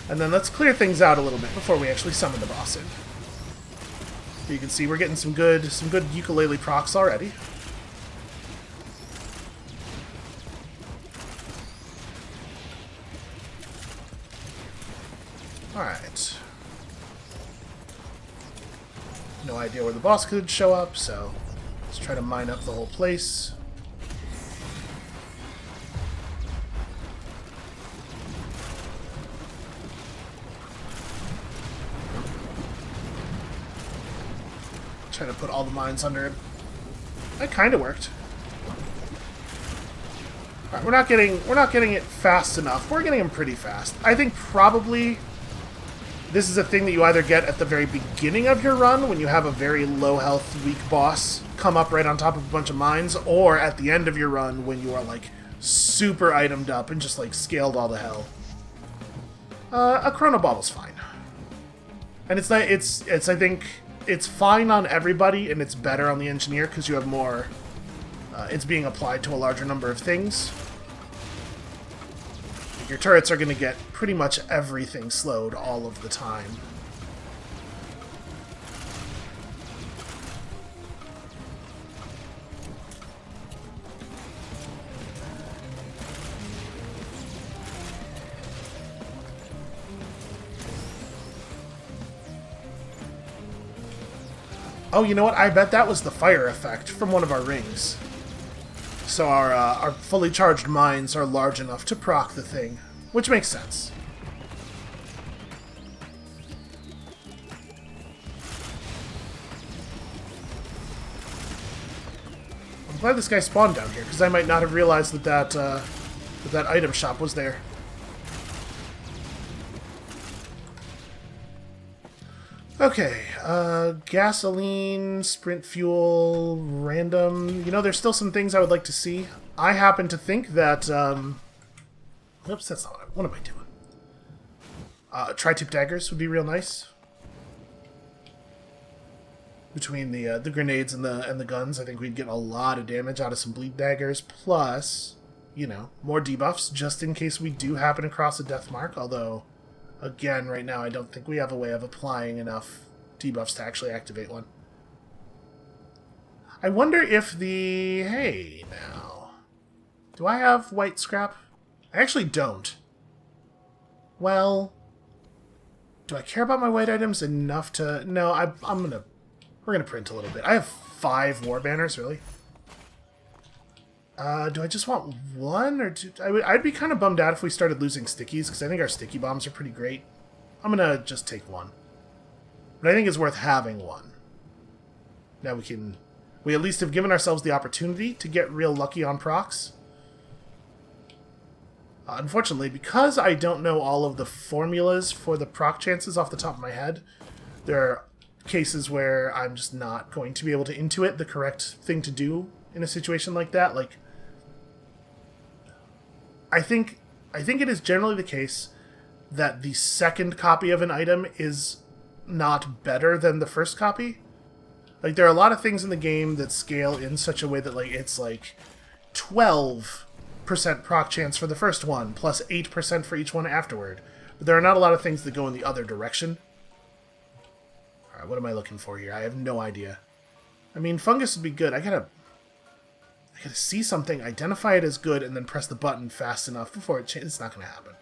And then let's clear things out a little bit before we actually summon the boss in. You can see we're getting some good ukulele procs already. Alright. No idea where the boss could show up, so let's try to mine up the whole place. Trying to put all the mines under it. That kind of worked. Alright, we're not getting it fast enough. We're getting them pretty fast. I think probably this is a thing that you either get at the very beginning of your run, when you have a very low health, weak boss come up right on top of a bunch of mines, or at the end of your run when you are, like, super itemed up and just, like, scaled all to hell. A Chrono Bottle's fine. And it's like, I think, it's fine on everybody, and it's better on the Engineer, because you have more, it's being applied to a larger number of things. Your turrets are going to get pretty much everything slowed all of the time. Oh, you know what? I bet that was the fire effect from one of our rings. So our fully charged mines are large enough to proc the thing, which makes sense. I'm glad this guy spawned down here, because I might not have realized that item shop was there. Okay, gasoline, sprint fuel, random. You know, there's still some things I would like to see. I happen to think that, oops, that's not what am I doing? Tri-tip daggers would be real nice. Between the grenades and the guns, I think we'd get a lot of damage out of some bleed daggers, plus, you know, more debuffs, just in case we do happen across a death mark, although... Again, right now, I don't think we have a way of applying enough debuffs to actually activate one. I wonder if the... Hey, now... Do I have white scrap? I actually don't. Well... Do I care about my white items enough to... No, we're gonna print a little bit. I have 5 war banners, really. Do I just want 1 or 2? I'd be kind of bummed out if we started losing stickies, because I think our sticky bombs are pretty great. I'm gonna just take 1. But I think it's worth having 1. Now we at least have given ourselves the opportunity to get real lucky on procs. Unfortunately, because I don't know all of the formulas for the proc chances off the top of my head, there are cases where I'm just not going to be able to intuit the correct thing to do in a situation like that. Like, I think it is generally the case that the second copy of an item is not better than the first copy. Like, there are a lot of things in the game that scale in such a way that, like, it's like 12% proc chance for the first one, plus 8% for each one afterward. But there are not a lot of things that go in the other direction. Alright, what am I looking for here? I have no idea. I mean, fungus would be good. I gotta see something, identify it as good, and then press the button fast enough before it changes. It's not gonna happen.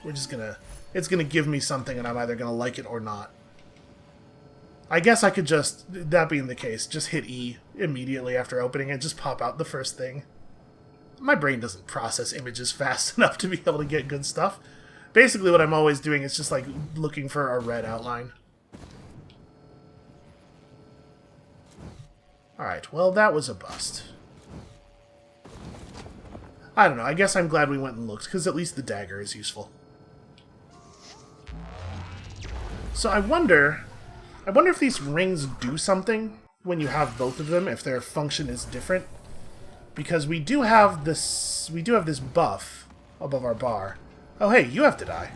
It's gonna give me something, and I'm either gonna like it or not. I guess I could just, that being the case, just hit E immediately after opening it, just pop out the first thing. My brain doesn't process images fast enough to be able to get good stuff. Basically what I'm always doing is just like looking for a red outline. Alright, well that was a bust. I don't know, I guess I'm glad we went and looked, because at least the dagger is useful. So I wonder if these rings do something when you have both of them, if their function is different. Because we do have this buff above our bar. Oh hey, you have to die.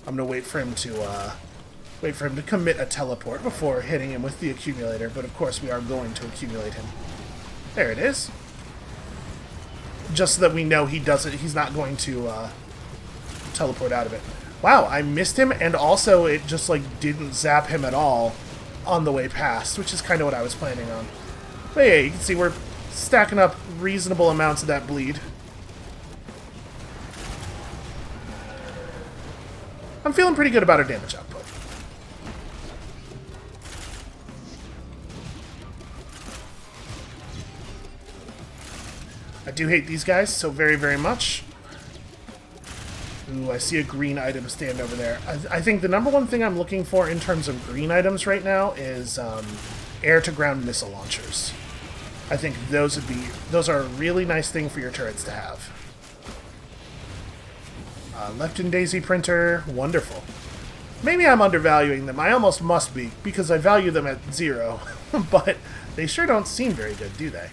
I'm gonna wait for him to commit a teleport before hitting him with the accumulator, but of course we are going to accumulate him. There it is. Just so that we know he's not going to teleport out of it. Wow, I missed him, and also it just like didn't zap him at all on the way past, which is kind of what I was planning on. But yeah, you can see we're stacking up reasonable amounts of that bleed. I'm feeling pretty good about our damage output. I do hate these guys so very, very much. Ooh, I see a green item stand over there. I think the number one thing I'm looking for in terms of green items right now is air-to-ground missile launchers. I think those are a really nice thing for your turrets to have. Left and Daisy printer, wonderful. Maybe I'm undervaluing them. I almost must be, because I value them at 0. But they sure don't seem very good, do they?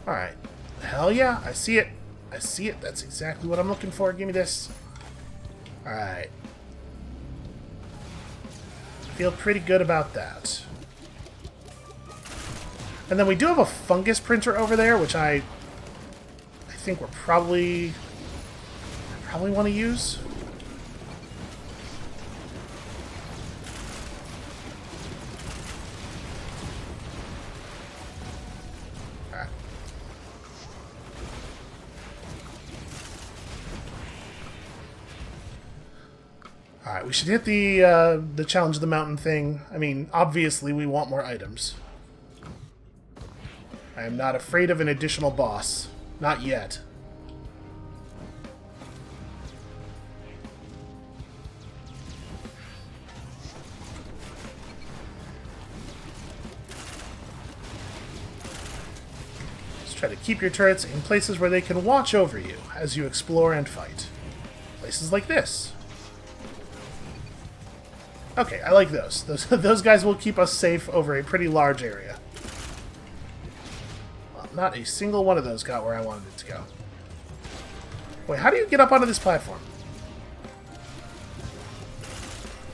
Alright. Hell yeah, I see it. I see it. That's exactly what I'm looking for. Give me this. Alright. Feel pretty good about that. And then we do have a fungus printer over there, which I think we're probably want to use. Alright, we should hit the Challenge of the Mountain thing. I mean, obviously we want more items. I am not afraid of an additional boss. Not yet. Just try to keep your turrets in places where they can watch over you as you explore and fight. Places like this. Okay, I like those. Those guys will keep us safe over a pretty large area. Well, not a single one of those got where I wanted it to go. Wait, how do you get up onto this platform?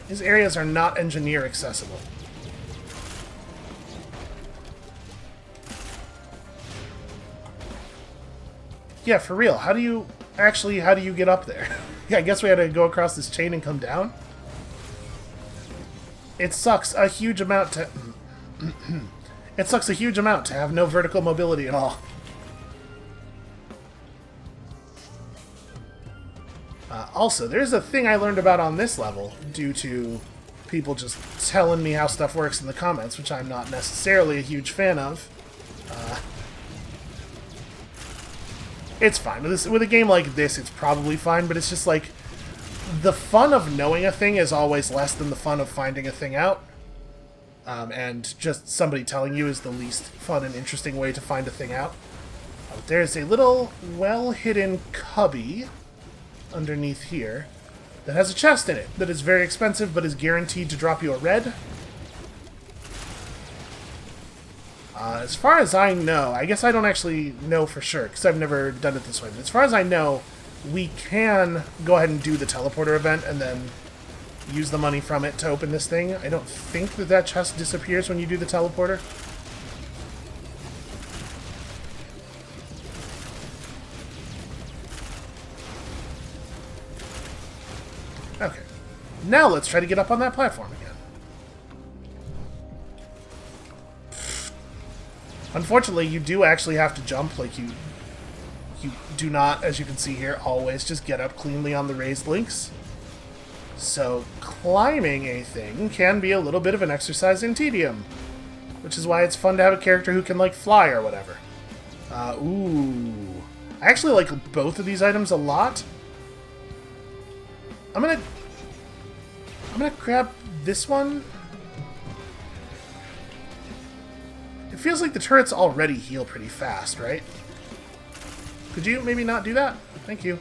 These areas are not engineer accessible. Yeah, for real. How do you get up there? Yeah, I guess we had to go across this chain and come down? It sucks a huge amount to... It sucks a huge amount to have no vertical mobility at all. Also, there's a thing I learned about on this level due to people just telling me how stuff works in the comments, which I'm not necessarily a huge fan of. It's fine. With a game like this, it's probably fine, but it's just like... The fun of knowing a thing is always less than the fun of finding a thing out. And just somebody telling you is the least fun and interesting way to find a thing out. There's a little well-hidden cubby underneath here that has a chest in it that is very expensive but is guaranteed to drop you a red. As far as I know, I guess I don't actually know for sure because I've never done it this way, but as far as I know, we can go ahead and do the teleporter event and then use the money from it to open this thing. I don't think that chest disappears when you do the teleporter. Okay. Now let's try to get up on that platform again. Unfortunately, you do actually have to jump, like you do not, as you can see here, always just get up cleanly on the raised links. So climbing a thing can be a little bit of an exercise in tedium, which is why it's fun to have a character who can, like, fly or whatever. Ooh. I actually like both of these items a lot. I'm gonna grab this one. It feels like the turrets already heal pretty fast, right? Could you maybe not do that? Thank you.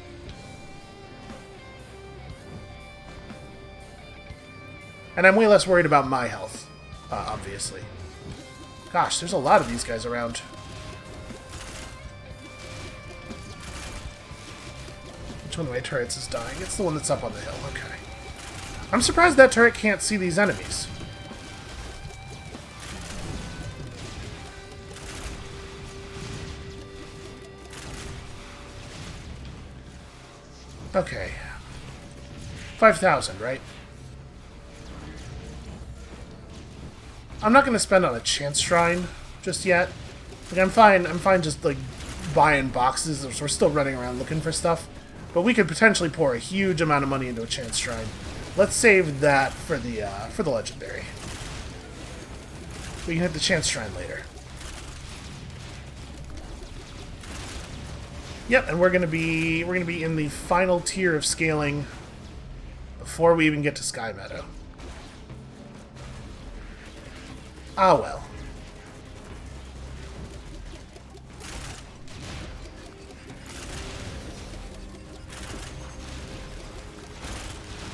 And I'm way less worried about my health, obviously. Gosh, there's a lot of these guys around. Which one of my turrets is dying? It's the one that's up on the hill, okay. I'm surprised that turret can't see these enemies. Okay. 5,000, right? I'm not going to spend on a chance shrine just yet. Like, I'm fine just, like, buying boxes. We're still running around looking for stuff. But we could potentially pour a huge amount of money into a chance shrine. Let's save that for the legendary. We can hit the chance shrine later. Yep, and we're gonna be in the final tier of scaling before we even get to Sky Meadow. Ah well.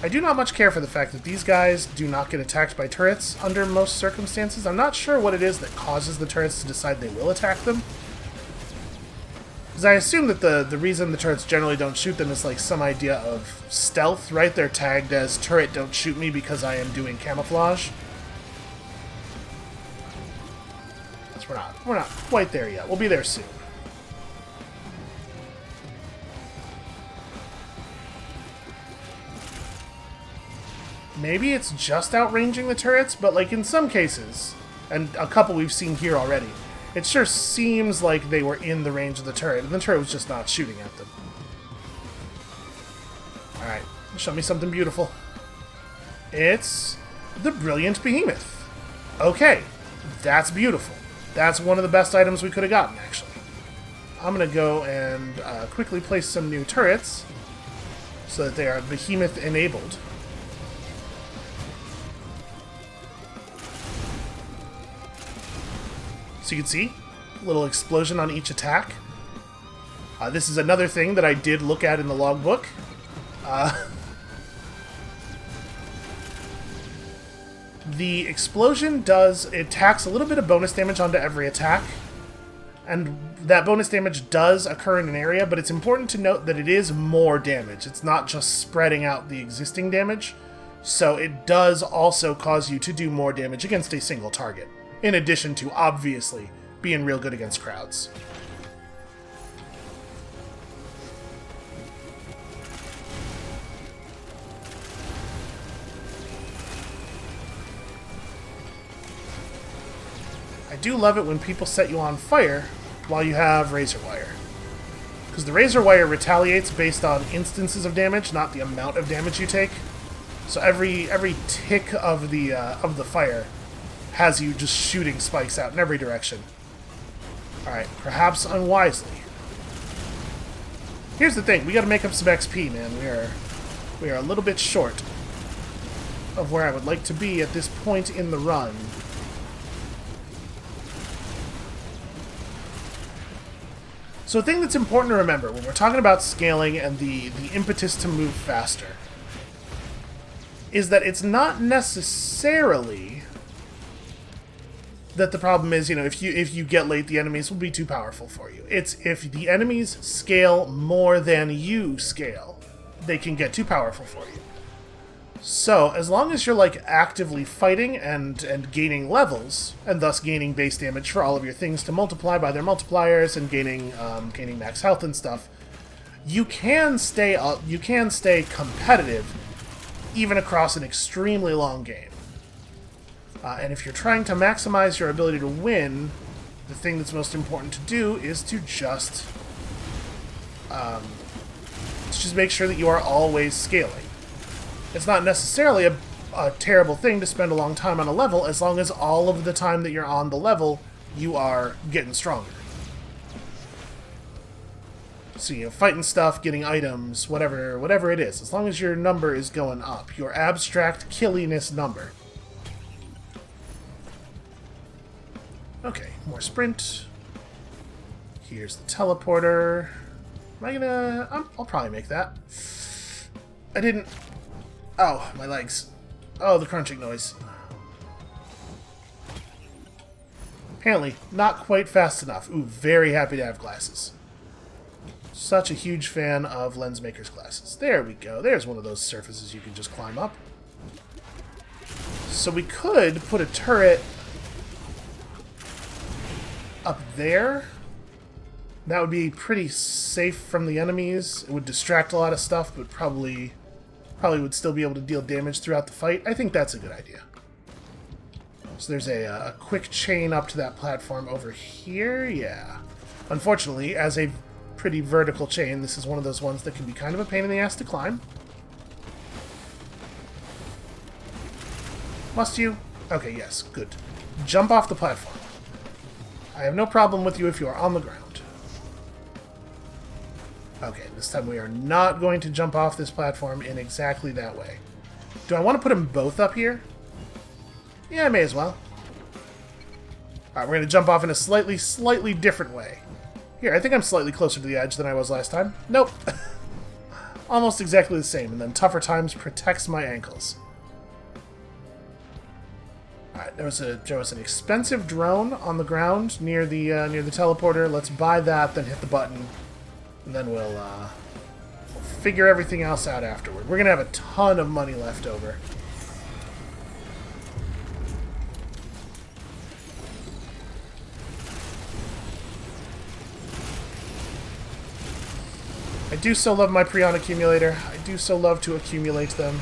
I do not much care for the fact that these guys do not get attacked by turrets under most circumstances. I'm not sure what it is that causes the turrets to decide they will attack them. Because I assume that the reason the turrets generally don't shoot them is like some idea of stealth, right? They're tagged as turret don't shoot me because I am doing camouflage. Because we're not quite there yet. We'll be there soon. Maybe it's just outranging the turrets, but like in some cases, and a couple we've seen here already, it sure seems like they were in the range of the turret, and the turret was just not shooting at them. Alright, show me something beautiful. It's the Brilliant Behemoth. Okay, that's beautiful. That's one of the best items we could have gotten, actually. I'm going to go and quickly place some new turrets so that they are Behemoth enabled. So you can see, a little explosion on each attack. This is another thing that I did look at in the logbook. The explosion it tacks a little bit of bonus damage onto every attack, and that bonus damage does occur in an area, but it's important to note that it is more damage. It's not just spreading out the existing damage, so it does also cause you to do more damage against a single target, in addition to, obviously, being real good against crowds. I do love it when people set you on fire while you have razor wire, because the razor wire retaliates based on instances of damage, not the amount of damage you take. So every tick of the fire has you just shooting spikes out in every direction. All right, perhaps unwisely. Here's the thing: we got to make up some XP, man. We are a little bit short of where I would like to be at this point in the run. So a thing that's important to remember when we're talking about scaling and the impetus to move faster is that it's not necessarily that the problem is, if you get late, the enemies will be too powerful for you. It's if the enemies scale more than you scale, they can get too powerful for you. So, as long as you're actively fighting and gaining levels, and thus gaining base damage for all of your things to multiply by their multipliers and gaining max health and stuff, you can stay competitive even across an extremely long game. And if you're trying to maximize your ability to win, the thing that's most important to do is to just make sure that you are always scaling. It's not necessarily a terrible thing to spend a long time on a level, as long as all of the time that you're on the level, you are getting stronger. So, fighting stuff, getting items, whatever it is, as long as your number is going up, your abstract killiness number. Okay, more sprint. Here's the teleporter. I'll probably make that. I didn't... Oh, my legs. Oh, the crunching noise. Apparently, not quite fast enough. Ooh, very happy to have glasses. Such a huge fan of Lensmaker's glasses. There we go. There's one of those surfaces you can just climb up. So we could put a turret up there. That would be pretty safe from the enemies. It would distract a lot of stuff, but probably would still be able to deal damage throughout the fight. I think that's a good idea. So there's a quick chain up to that platform over here. Yeah. Unfortunately, as a pretty vertical chain, this is one of those ones that can be kind of a pain in the ass to climb. Must you? Okay, yes, good. Jump off the platform. I have no problem with you if you are on the ground. Okay, this time we are not going to jump off this platform in exactly that way. Do I want to put them both up here? Yeah, I may as well. Alright, we're going to jump off in a slightly different way. Here, I think I'm slightly closer to the edge than I was last time. Nope. Almost exactly the same, and then Tougher Times protects my ankles. Alright, there was an expensive drone on the ground near the teleporter. Let's buy that, then hit the button. And then we'll figure everything else out afterward. We're going to have a ton of money left over. I do so love my Prion accumulator. I do so love to accumulate them.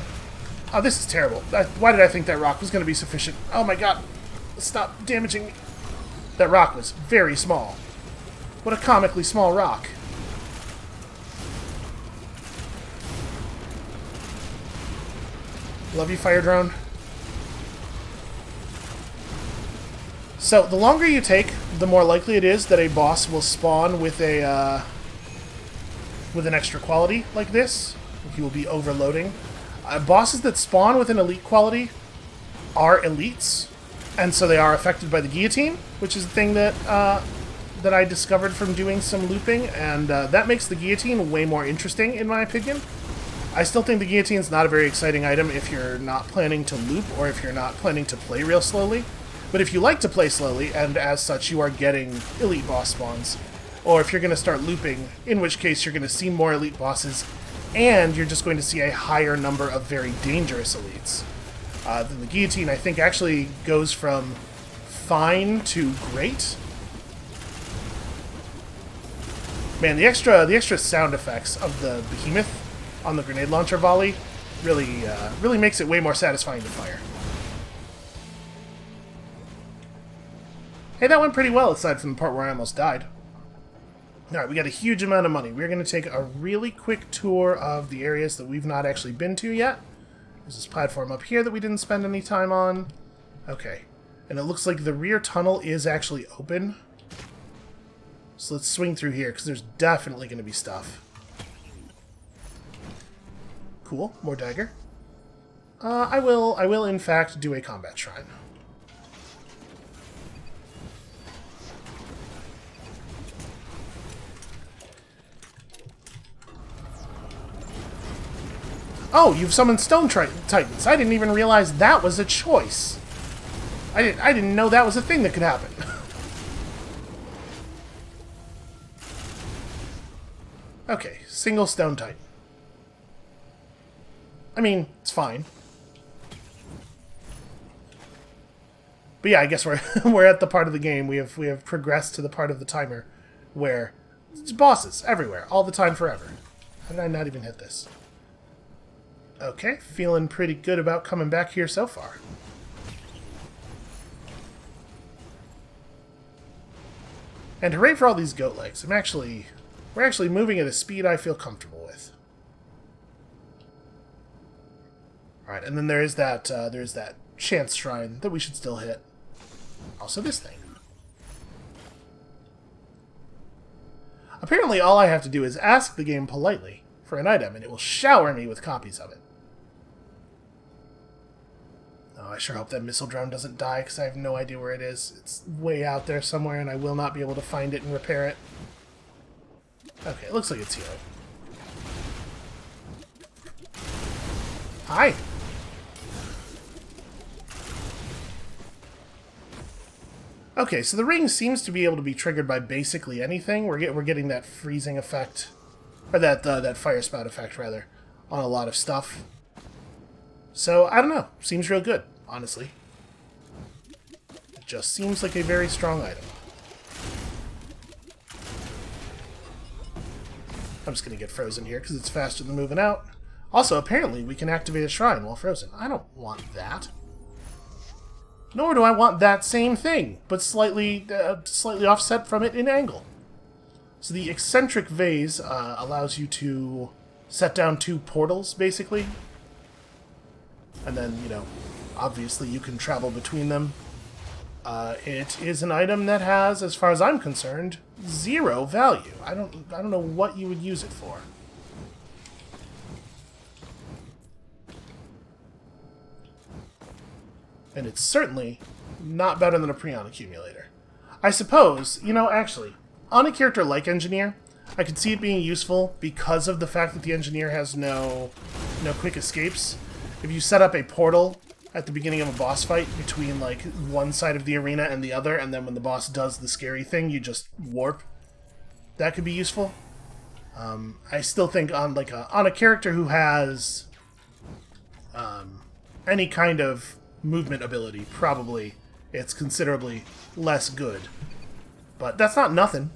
Oh, this is terrible. Why did I think that rock was going to be sufficient? Oh my god. Stop damaging me. That rock was very small. What a comically small rock. Love you, fire drone. So, the longer you take, the more likely it is that a boss will spawn with a with an extra quality like this. He will be overloading. Bosses that spawn with an elite quality are elites, and so they are affected by the guillotine, which is the thing that that I discovered from doing some looping, and that makes the guillotine way more interesting, in my opinion. I still think the guillotine's not a very exciting item if you're not planning to loop, or if you're not planning to play real slowly. But if you like to play slowly, and as such you are getting elite boss spawns, or if you're going to start looping, in which case you're going to see more elite bosses, and you're just going to see a higher number of very dangerous elites, then the guillotine, I think, actually goes from fine to great. Man, the extra sound effects of the behemoth on the grenade launcher volley really makes it way more satisfying to fire. Hey, that went pretty well, aside from the part where I almost died. Alright, we got a huge amount of money. We're going to take a really quick tour of the areas that we've not actually been to yet. There's this platform up here that we didn't spend any time on. Okay. And it looks like the rear tunnel is actually open. So let's swing through here, because there's definitely going to be stuff. Cool. More dagger. I will in fact do a combat shrine. Oh, you've summoned Stone Titans. I didn't even realize that was a choice. I didn't know that was a thing that could happen. Okay, single Stone Titan. I mean, it's fine. But yeah, I guess we're at the part of the game. We have progressed to the part of the timer where it's bosses everywhere, all the time, forever. How did I not even hit this? Okay, feeling pretty good about coming back here so far. And hooray for all these goat legs. We're actually moving at a speed I feel comfortable with. Alright, and then there's that chance shrine that we should still hit. Also this thing. Apparently all I have to do is ask the game politely for an item, and it will shower me with copies of it. Oh, I sure hope that missile drone doesn't die, because I have no idea where it is. It's way out there somewhere, and I will not be able to find it and repair it. Okay, it looks like it's here. Hi! Okay, so the ring seems to be able to be triggered by basically anything. We're getting that freezing effect, or that fire spout effect, rather, on a lot of stuff. So, I don't know. Seems real good, honestly. It just seems like a very strong item. I'm just going to get frozen here because it's faster than moving out. Also, apparently, we can activate a shrine while frozen. I don't want that. Nor do I want that same thing, but slightly offset from it in angle. So the eccentric vase allows you to set down 2 portals, basically. And then, you know, obviously you can travel between them. It is an item that has, as far as I'm concerned, 0 value. I don't know what you would use it for. And it's certainly not better than a Prion accumulator. I suppose, you know, actually, on a character like Engineer, I could see it being useful because of the fact that the Engineer has no quick escapes. If you set up a portal at the beginning of a boss fight between, like, one side of the arena and the other, and then when the boss does the scary thing, you just warp, that could be useful. I still think on a character who has any kind of movement ability, probably it's considerably less good. But that's not nothing.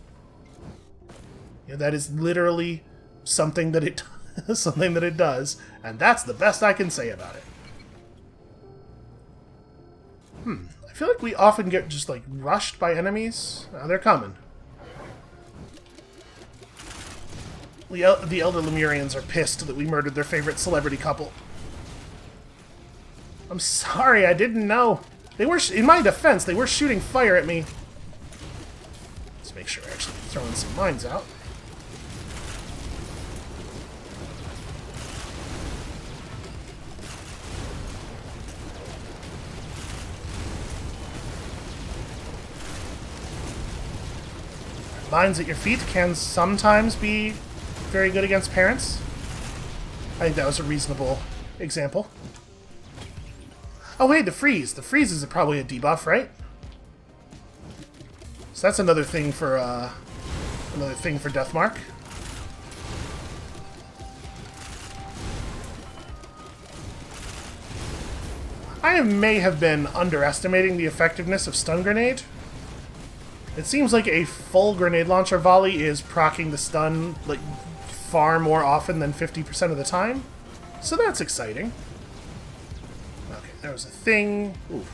You know, that is literally something that it something that it does, and that's the best I can say about it. I feel like we often get just like rushed by enemies. They're coming. The Elder Lemurians are pissed that we murdered their favorite celebrity couple. I'm sorry, I didn't know. They were, in my defense, they were shooting fire at me. Let's make sure we're actually throwing some mines out. Mines at your feet can sometimes be very good against parents. I think that was a reasonable example. Oh, hey, the freeze. The freeze is probably a debuff, right? So that's another thing for Deathmark. I may have been underestimating the effectiveness of stun grenade. It seems like a full grenade launcher volley is proccing the stun like far more often than 50% of the time. So that's exciting. Okay, there was a thing. Ooh.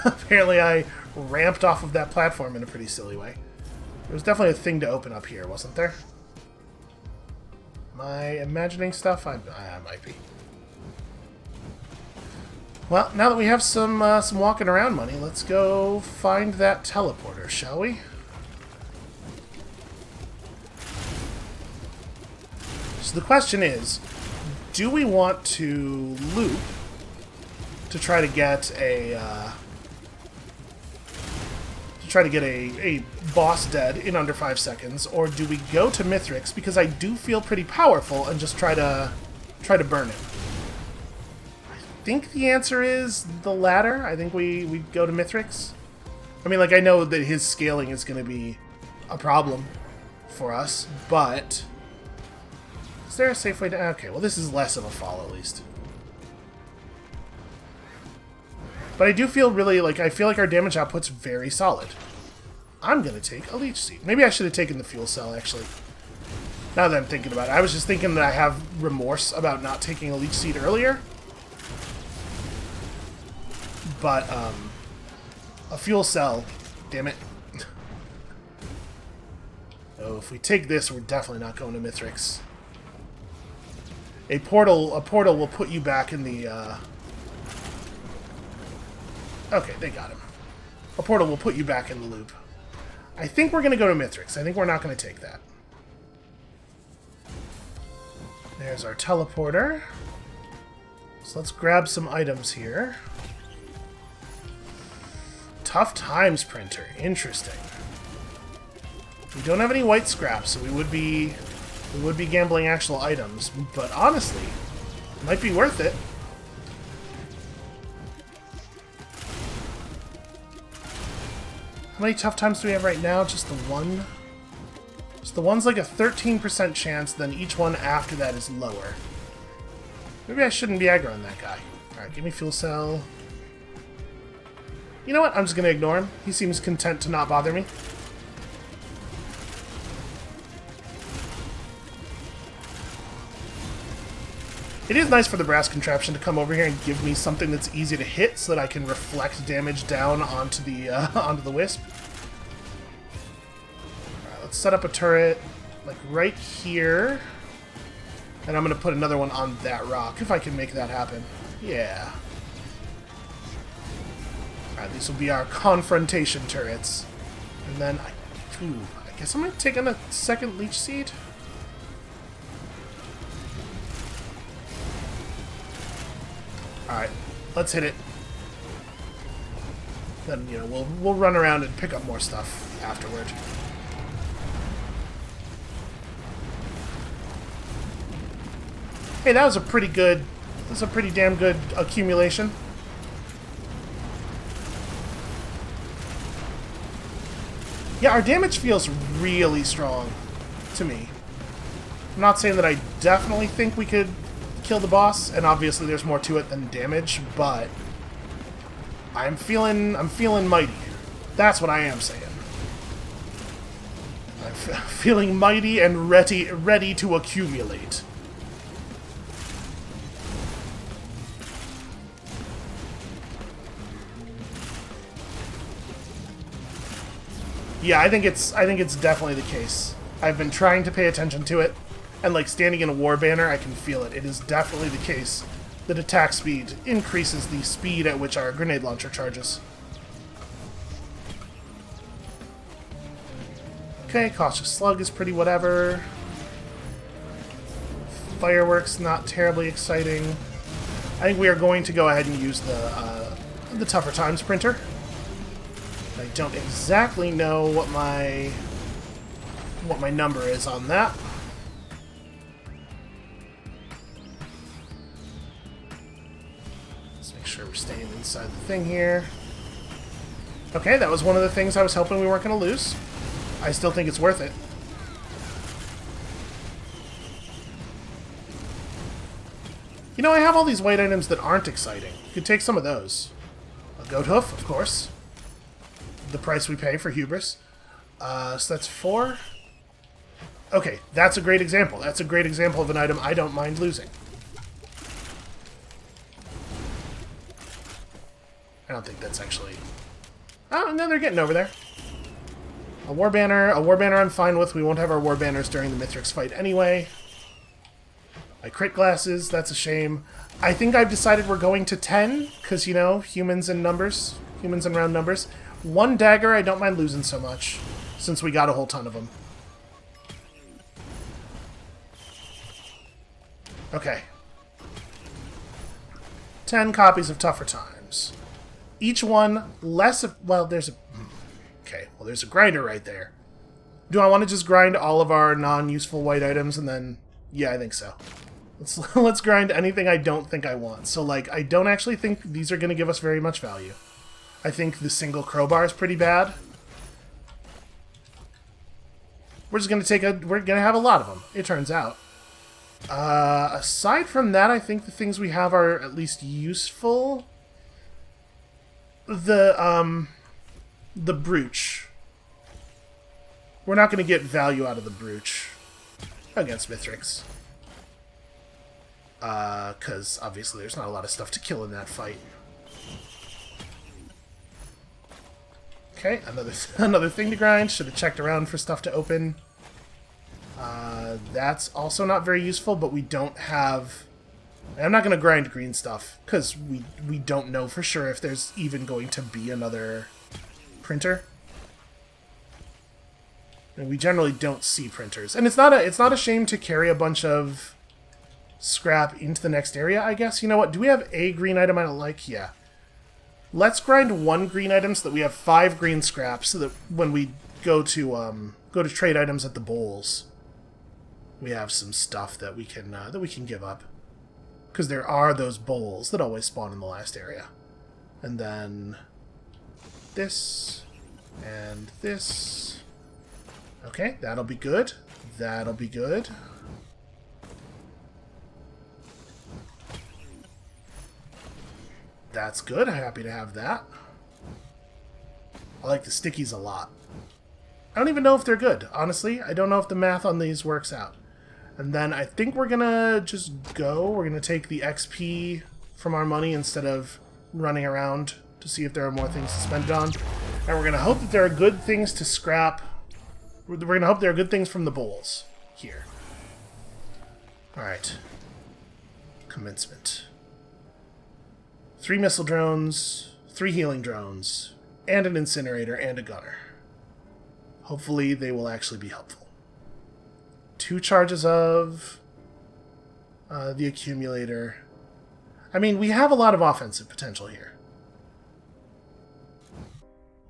Apparently I ramped off of that platform in a pretty silly way. There was definitely a thing to open up here, wasn't there? Am I imagining stuff? I might be. Well, now that we have some walking around money, let's go find that teleporter, shall we? So the question is, do we want to loop to try to get a boss dead in under 5 seconds, or do we go to Mythrix because I do feel pretty powerful and just try to burn him? I think the answer is the latter. I think we go to Mythrix. I mean, like, I know that his scaling is going to be a problem for us, but is there a safe way to... Okay, well, this is less of a fall, at least. But I do feel really, like, I feel like our damage output's very solid. I'm going to take a leech seed. Maybe I should have taken the fuel cell, actually. Now that I'm thinking about it. I was just thinking that I have remorse about not taking a leech seed earlier. But, a fuel cell, damn it. Oh, if we take this, we're definitely not going to Mythrix. A portal will put you back in the, Okay, they got him. A portal will put you back in the loop. I think we're going to go to Mythrix. I think we're not going to take that. There's our teleporter. So let's grab some items here. Tough Times printer. Interesting. We don't have any white scraps, so we would be gambling actual items, but honestly, it might be worth it. How many Tough Times do we have right now? Just the one? So the one's like a 13% chance, then each one after that is lower. Maybe I shouldn't be aggroing that guy. Alright, give me fuel cell. You know what? I'm just going to ignore him. He seems content to not bother me. It is nice for the brass contraption to come over here and give me something that's easy to hit so that I can reflect damage down onto the onto the wisp. Alright, let's set up a turret like right here. And I'm going to put another one on that rock if I can make that happen. Yeah. Alright, these will be our confrontation turrets. And then, I guess I'm going to take on a second leech seed. Alright, let's hit it. Then, you know, we'll run around and pick up more stuff afterward. Hey, that was a pretty damn good accumulation. Yeah, our damage feels really strong to me. I'm not saying that I definitely think we could kill the boss, and obviously there's more to it than damage, but I'm feeling mighty. That's what I am saying. I'm feeling mighty and ready to accumulate. Yeah, I think it's definitely the case. I've been trying to pay attention to it, and like standing in a war banner, I can feel it. It is definitely the case that attack speed increases the speed at which our grenade launcher charges. Okay, Cautious Slug is pretty whatever. Fireworks, not terribly exciting. I think we are going to go ahead and use the Tougher Times printer. I don't exactly know what my number is on that. Let's make sure we're staying inside the thing here. Okay, that was one of the things I was hoping we weren't going to lose. I still think it's worth it. You know, I have all these white items that aren't exciting. You could take some of those. A goat hoof, of course. The price we pay for hubris. So that's 4. Okay, that's a great example. That's a great example of an item I don't mind losing. I don't think that's actually... Oh, no, they're getting over there. A war banner I'm fine with. We won't have our war banners during the Mythrix fight anyway. My crit glasses, that's a shame. I think I've decided we're going to 10, because, you know, humans and numbers. Humans and round numbers. 1 dagger I don't mind losing so much, since we got a whole ton of them. Okay. 10 copies of Tougher Times. Each one less of... Well, there's a... Okay, well, there's a grinder right there. Do I want to just grind all of our non-useful white items and then... Yeah, I think so. Let's grind anything I don't think I want. So, like, I don't actually think these are going to give us very much value. I think the single crowbar is pretty bad. We're just going to take a... We're going to have a lot of them, it turns out. Aside from that, I think the things we have are at least useful. The brooch. We're not going to get value out of the brooch against Mythrix. Because obviously there's not a lot of stuff to kill in that fight. Okay, another thing to grind. Should have checked around for stuff to open. That's also not very useful, but we don't have... I'm not going to grind green stuff, because we don't know for sure if there's even going to be another printer. And we generally don't see printers. And it's not a shame to carry a bunch of scrap into the next area, I guess. You know what? Do we have a green item I don't like? Yeah. Let's grind 1 green item so that we have 5 green scraps, so that when we go to trade items at the bowls, we have some stuff that we can give up. Because there are those bowls that always spawn in the last area. And then this and this. Okay, that'll be good. That'll be good. That's good. I'm happy to have that. I like the stickies a lot. I don't even know if they're good, honestly. I don't know if the math on these works out. And then I think we're gonna just go. We're gonna take the XP from our money instead of running around to see if there are more things to spend it on. And we're gonna hope that there are good things to scrap. We're gonna hope there are good things from the bowls here. Alright. Commencement. 3 missile drones, 3 healing drones, and an incinerator and a gunner. Hopefully they will actually be helpful. 2 charges of the accumulator. I mean, we have a lot of offensive potential here.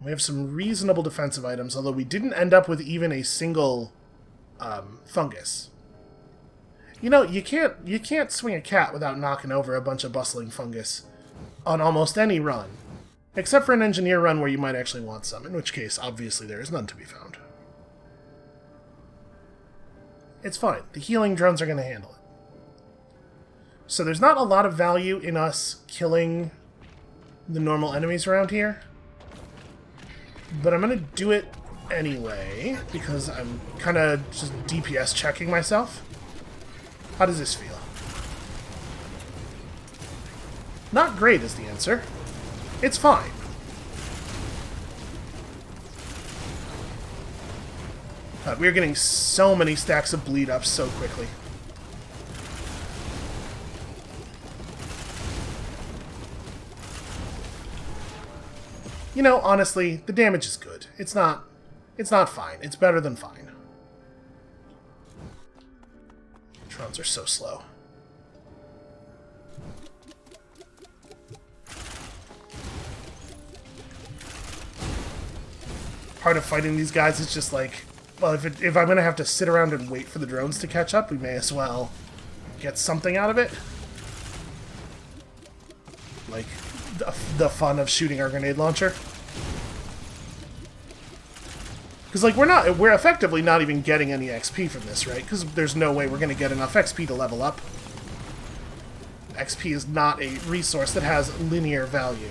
We have some reasonable defensive items, although we didn't end up with even a single fungus. You know, you can't swing a cat without knocking over a bunch of bustling fungus on almost any run. Except for an engineer run where you might actually want some, in which case, obviously, there is none to be found. It's fine. The healing drones are going to handle it. So there's not a lot of value in us killing the normal enemies around here. But I'm going to do it anyway, because I'm kind of just DPS checking myself. How does this feel? Not great is the answer. It's fine. God, we're getting so many stacks of bleed up so quickly. You know, honestly, the damage is good. It's not fine. It's better than fine. Drones are so slow. Part of fighting these guys is just like, well, if I'm going to have to sit around and wait for the drones to catch up, we may as well get something out of it. Like the fun of shooting our grenade launcher. Because, like, we're effectively not even getting any XP from this, right? Because there's no way we're going to get enough XP to level up. XP is not a resource that has linear value.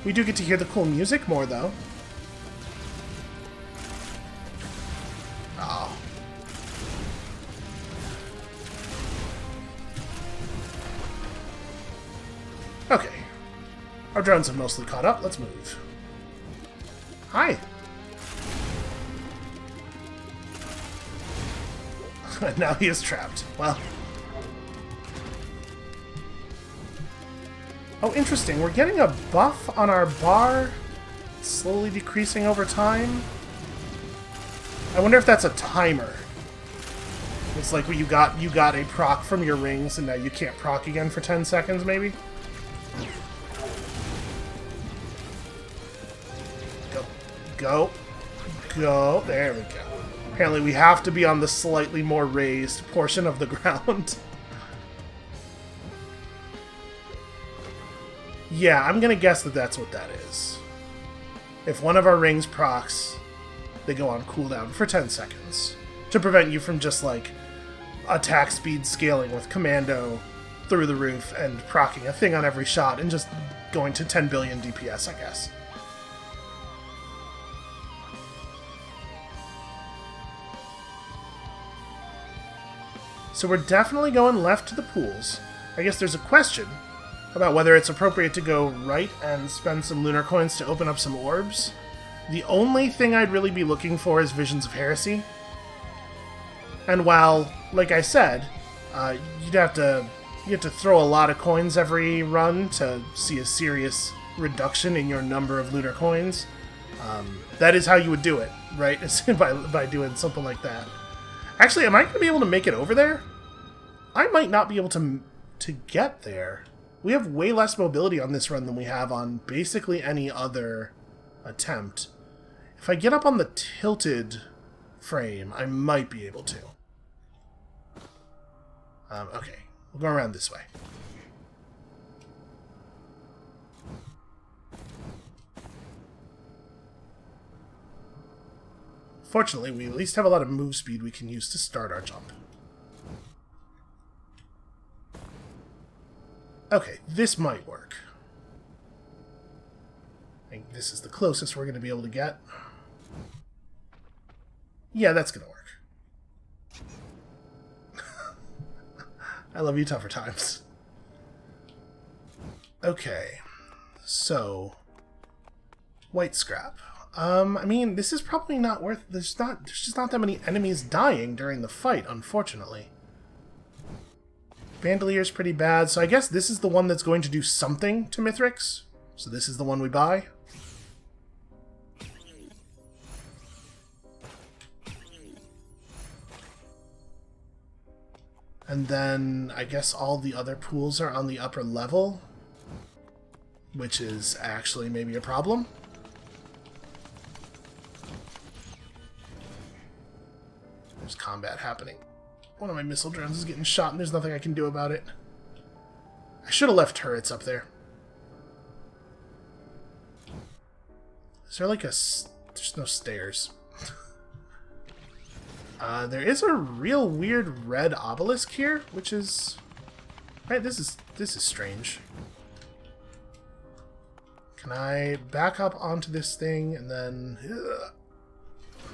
We do get to hear the cool music more, though. Oh. Okay. Our drones have mostly caught up. Let's move. Hi. Now he is trapped. Well. Oh, interesting. We're getting a buff on our bar. It's slowly decreasing over time. I wonder if that's a timer. It's like you got a proc from your rings and now you can't proc again for 10 seconds, maybe? Go. Go. There we go. Apparently we have to be on the slightly more raised portion of the ground. Yeah, I'm gonna guess that that's what that is. If one of our rings procs, they go on cooldown for 10 seconds. To prevent you from just, like, attack speed scaling with commando through the roof and proccing a thing on every shot and just going to 10 billion DPS, I guess. So we're definitely going left to the pools. I guess there's a question about whether it's appropriate to go right and spend some lunar coins to open up some orbs. The only thing I'd really be looking for is Visions of Heresy. And while, like I said, you have to throw a lot of coins every run to see a serious reduction in your number of lunar coins. That is how you would do it, right? by doing something like that. Actually, am I going to be able to make it over there? I might not be able to get there. We have way less mobility on this run than we have on basically any other attempt. If I get up on the tilted frame, I might be able to. Okay, we'll go around this way. Fortunately, we at least have a lot of move speed we can use to start our jump. Okay, this might work. I think this is the closest we're going to be able to get. Yeah, that's going to work. I love you, Tougher Times. Okay, so white scrap. I mean, this is probably not worth... There's just not that many enemies dying during the fight, unfortunately. Bandelier's pretty bad, so I guess this is the one that's going to do something to Mythrix. So this is the one we buy. And then I guess all the other pools are on the upper level, which is actually maybe a problem. There's combat happening. One of my missile drones is getting shot and there's nothing I can do about it. I should have left turrets up there. Is there like a... There's no stairs. There is a real weird red obelisk here, which is... Right, this is strange. Can I back up onto this thing and then... Ugh.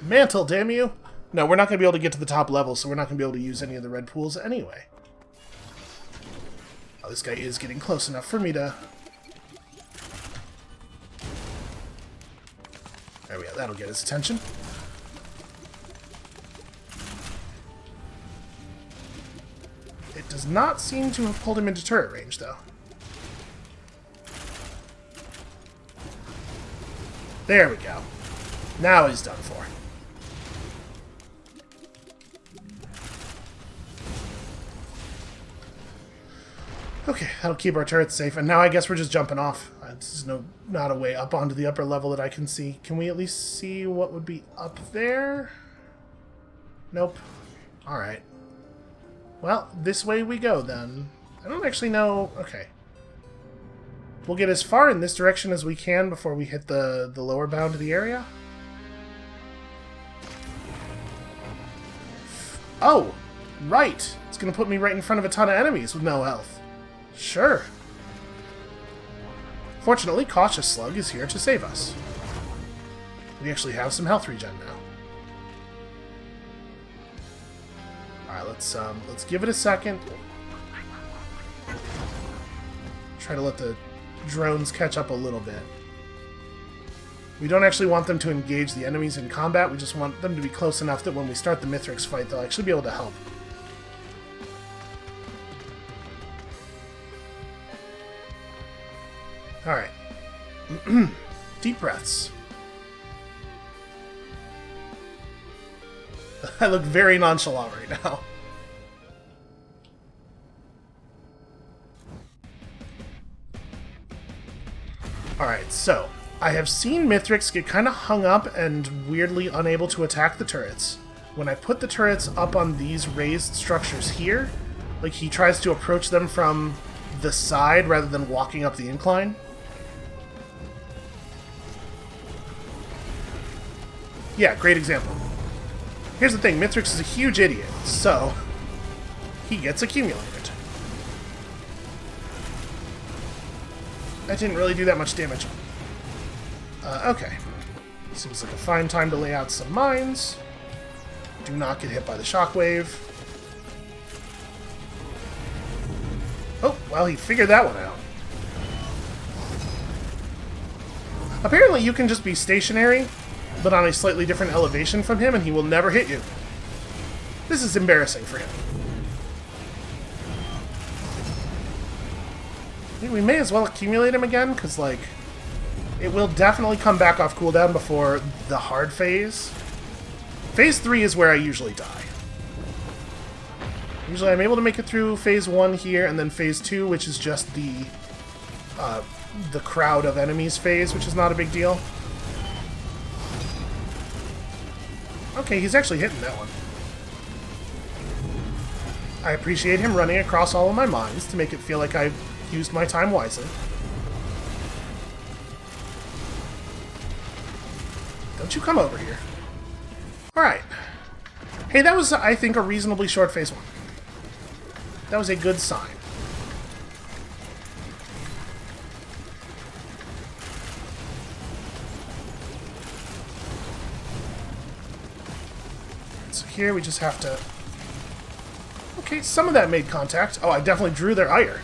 Mantle, damn you! No, we're not going to be able to get to the top level, so we're not going to be able to use any of the red pools anyway. Oh, this guy is getting close enough for me to... There we go, that'll get his attention. It does not seem to have pulled him into turret range, though. There we go. Now he's done for. Okay, that'll keep our turrets safe. And now I guess we're just jumping off. There's not a way up onto the upper level that I can see. Can we at least see what would be up there? Nope. Alright. Well, this way we go, then. I don't actually know... Okay. We'll get as far in this direction as we can before we hit the lower bound of the area. Oh! Right! It's gonna put me right in front of a ton of enemies with no health. Sure. Fortunately, Cautious Slug is here to save us. We actually have some health regen now. Alright, let's give it a second. Try to let the drones catch up a little bit. We don't actually want them to engage the enemies in combat, we just want them to be close enough that when we start the Mythrix fight, they'll actually be able to help. Alright. Deep breaths. I look very nonchalant right now. Alright, so I have seen Mythrix get kind of hung up and weirdly unable to attack the turrets. When I put the turrets up on these raised structures here, like he tries to approach them from the side rather than walking up the incline. Yeah, great example. Here's the thing, Mythrix is a huge idiot, so he gets accumulated. That didn't really do that much damage. Okay. Seems like a fine time to lay out some mines. Do not get hit by the shockwave. Oh, well, he figured that one out. Apparently you can just be stationary, but on a slightly different elevation from him, and he will never hit you. This is embarrassing for him. I think we may as well accumulate him again, because, like, it will definitely come back off cooldown before the hard phase. Phase 3 is where I usually die. Usually I'm able to make it through Phase 1 here, and then Phase 2, which is just the crowd of enemies phase, which is not a big deal. Okay, he's actually hitting that one. I appreciate him running across all of my mines to make it feel like I used my time wisely. Don't you come over here. Alright. Hey, that was, I think, a reasonably short Phase 1. That was a good sign. So here we just have to... Okay, some of that made contact. Oh, I definitely drew their ire.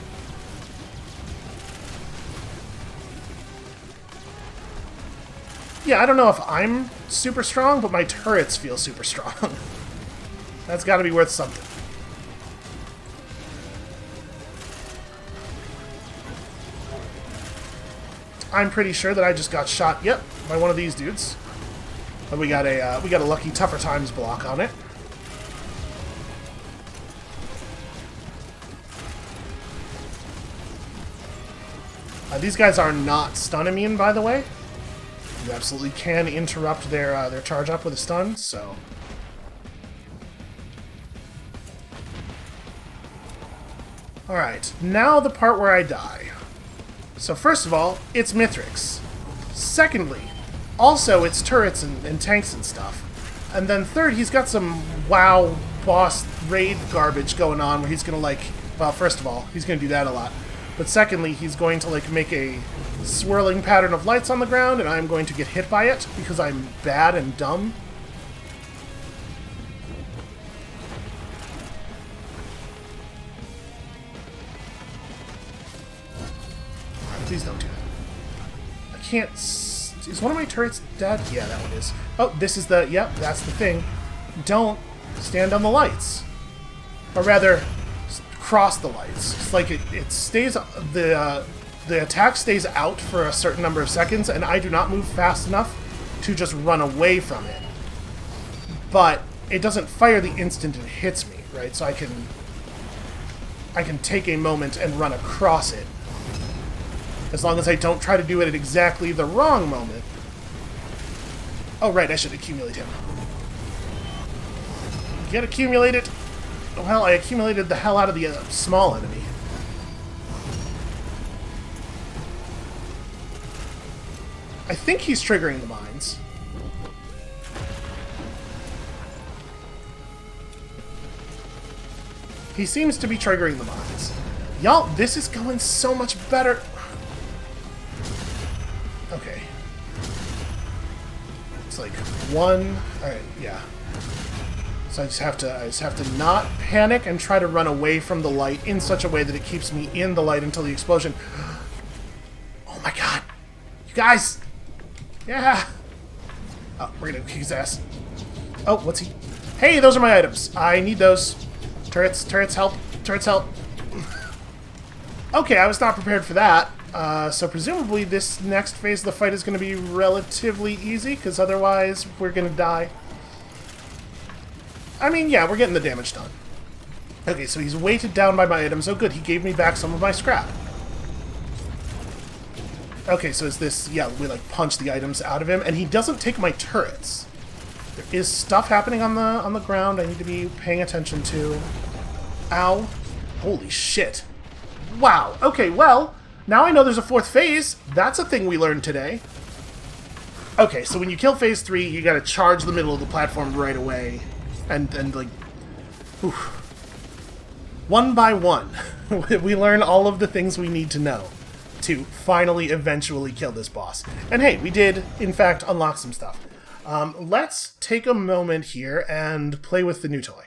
Yeah, I don't know if I'm super strong, but my turrets feel super strong. That's got to be worth something. I'm pretty sure that I just got shot, yep, by one of these dudes. But we got a lucky Tougher Times block on it. These guys are not stun immune, by the way. You absolutely can interrupt their charge up with a stun, so... Alright, now the part where I die. So first of all, it's Mythrix. Secondly, also it's turrets and tanks and stuff. And then third, he's got some WoW boss raid garbage going on where he's gonna, like... Well, first of all, he's gonna do that a lot. But secondly, he's going to, like, make a swirling pattern of lights on the ground, and I'm going to get hit by it because I'm bad and dumb. Please don't do that. I can't... Is one of my turrets dead? Yeah, that one is. Oh, this is the... Yep, that's the thing. Don't stand on the lights. Or rather... cross the lights. It's like it stays the the attack stays out for a certain number of seconds, and I do not move fast enough to just run away from it. But it doesn't fire the instant it hits me, right? So I can take a moment and run across it. As long as I don't try to do it at exactly the wrong moment. Oh, right, I should accumulate him. Get accumulated. Well, I accumulated the hell out of the small enemy. I think he's triggering the mines. He seems to be triggering the mines. Y'all, this is going so much better. Okay. It's like one. Alright, yeah. So I just have to not panic and try to run away from the light in such a way that it keeps me in the light until the explosion. Oh my god. You guys! Yeah! Oh, we're gonna kick his ass. Oh, what's he? Hey, those are my items. I need those. Turrets help. Turrets help. Okay, I was not prepared for that. So presumably this next phase of the fight is going to be relatively easy, because otherwise we're going to die. I mean, yeah, we're getting the damage done. Okay, so he's weighted down by my items. Oh good, he gave me back some of my scrap. Okay, so is this... Yeah, we like punch the items out of him, and he doesn't take my turrets. There is stuff happening on the ground I need to be paying attention to. Ow. Holy shit. Wow. Okay, well, now I know there's a fourth phase. That's a thing we learned today. Okay, so when you kill phase 3, you gotta charge the middle of the platform right away. And like... Oof. One by one, we learn all of the things we need to know to finally, eventually kill this boss. And hey, we did, in fact, unlock some stuff. Let's take a moment here and play with the new toy.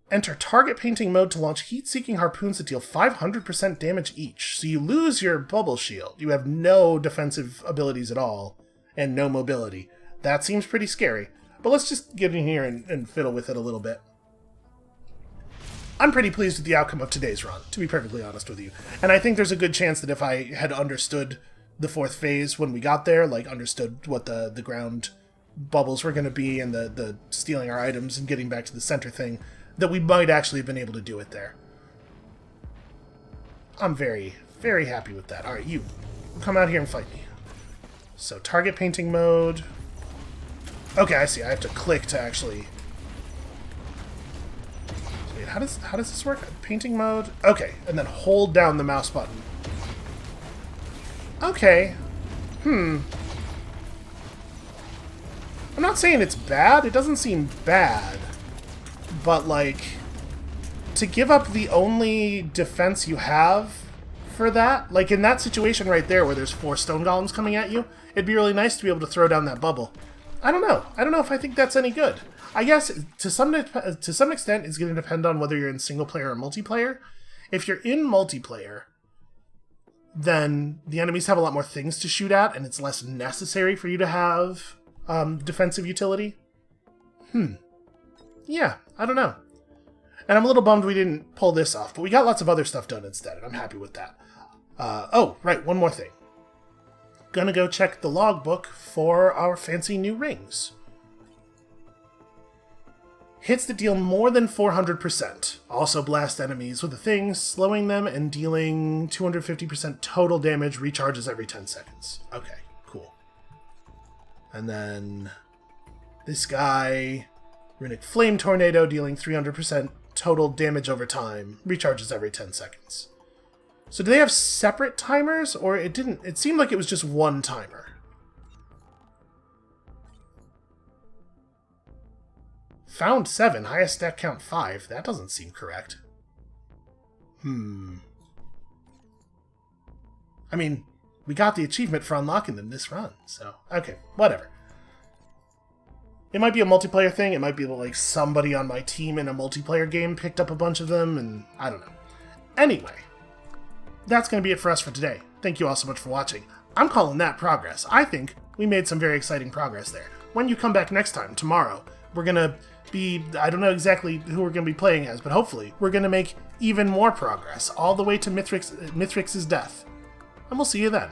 Enter target painting mode to launch heat-seeking harpoons that deal 500% damage each. So you lose your bubble shield. You have no defensive abilities at all, and no mobility. That seems pretty scary. But let's just get in here and fiddle with it a little bit. I'm pretty pleased with the outcome of today's run, to be perfectly honest with you. And I think there's a good chance that if I had understood the fourth phase when we got there, like understood what the ground bubbles were going to be and the stealing our items and getting back to the center thing, that we might actually have been able to do it there. I'm very, very happy with that. Alright, you come out here and fight me. So, target painting mode. Okay, I see. I have to click to actually... Wait, how does this work? Painting mode? Okay, and then hold down the mouse button. Okay. I'm not saying it's bad. It doesn't seem bad. But, like, to give up the only defense you have for that, like in that situation right there where there's 4 stone golems coming at you, it'd be really nice to be able to throw down that bubble. I don't know. I don't know if I think that's any good. I guess to some extent it's going to depend on whether you're in single player or multiplayer. If you're in multiplayer, then the enemies have a lot more things to shoot at, and it's less necessary for you to have defensive utility. Yeah, I don't know. And I'm a little bummed we didn't pull this off, but we got lots of other stuff done instead, and I'm happy with that. Oh, right, one more thing. Gonna go check the logbook for our fancy new rings. Hits that deal more than 400%. Also blast enemies with a thing, slowing them and dealing 250% total damage, recharges every 10 seconds. Okay, cool. And then this guy, Runic Flame Tornado, dealing 300% total damage over time, recharges every 10 seconds. So do they have separate timers, or it didn't? It seemed like it was just one timer. Found 7, highest stack count 5. That doesn't seem correct. I mean, we got the achievement for unlocking them this run, so okay, whatever. It might be a multiplayer thing. It might be like somebody on my team in a multiplayer game picked up a bunch of them, and I don't know. Anyway, that's going to be it for us for today. Thank you all so much for watching. I'm calling that progress. I think we made some very exciting progress there. When you come back next time, tomorrow, we're going to be... I don't know exactly who we're going to be playing as, but hopefully we're going to make even more progress, all the way to Mythrix's death. and we'll see you then.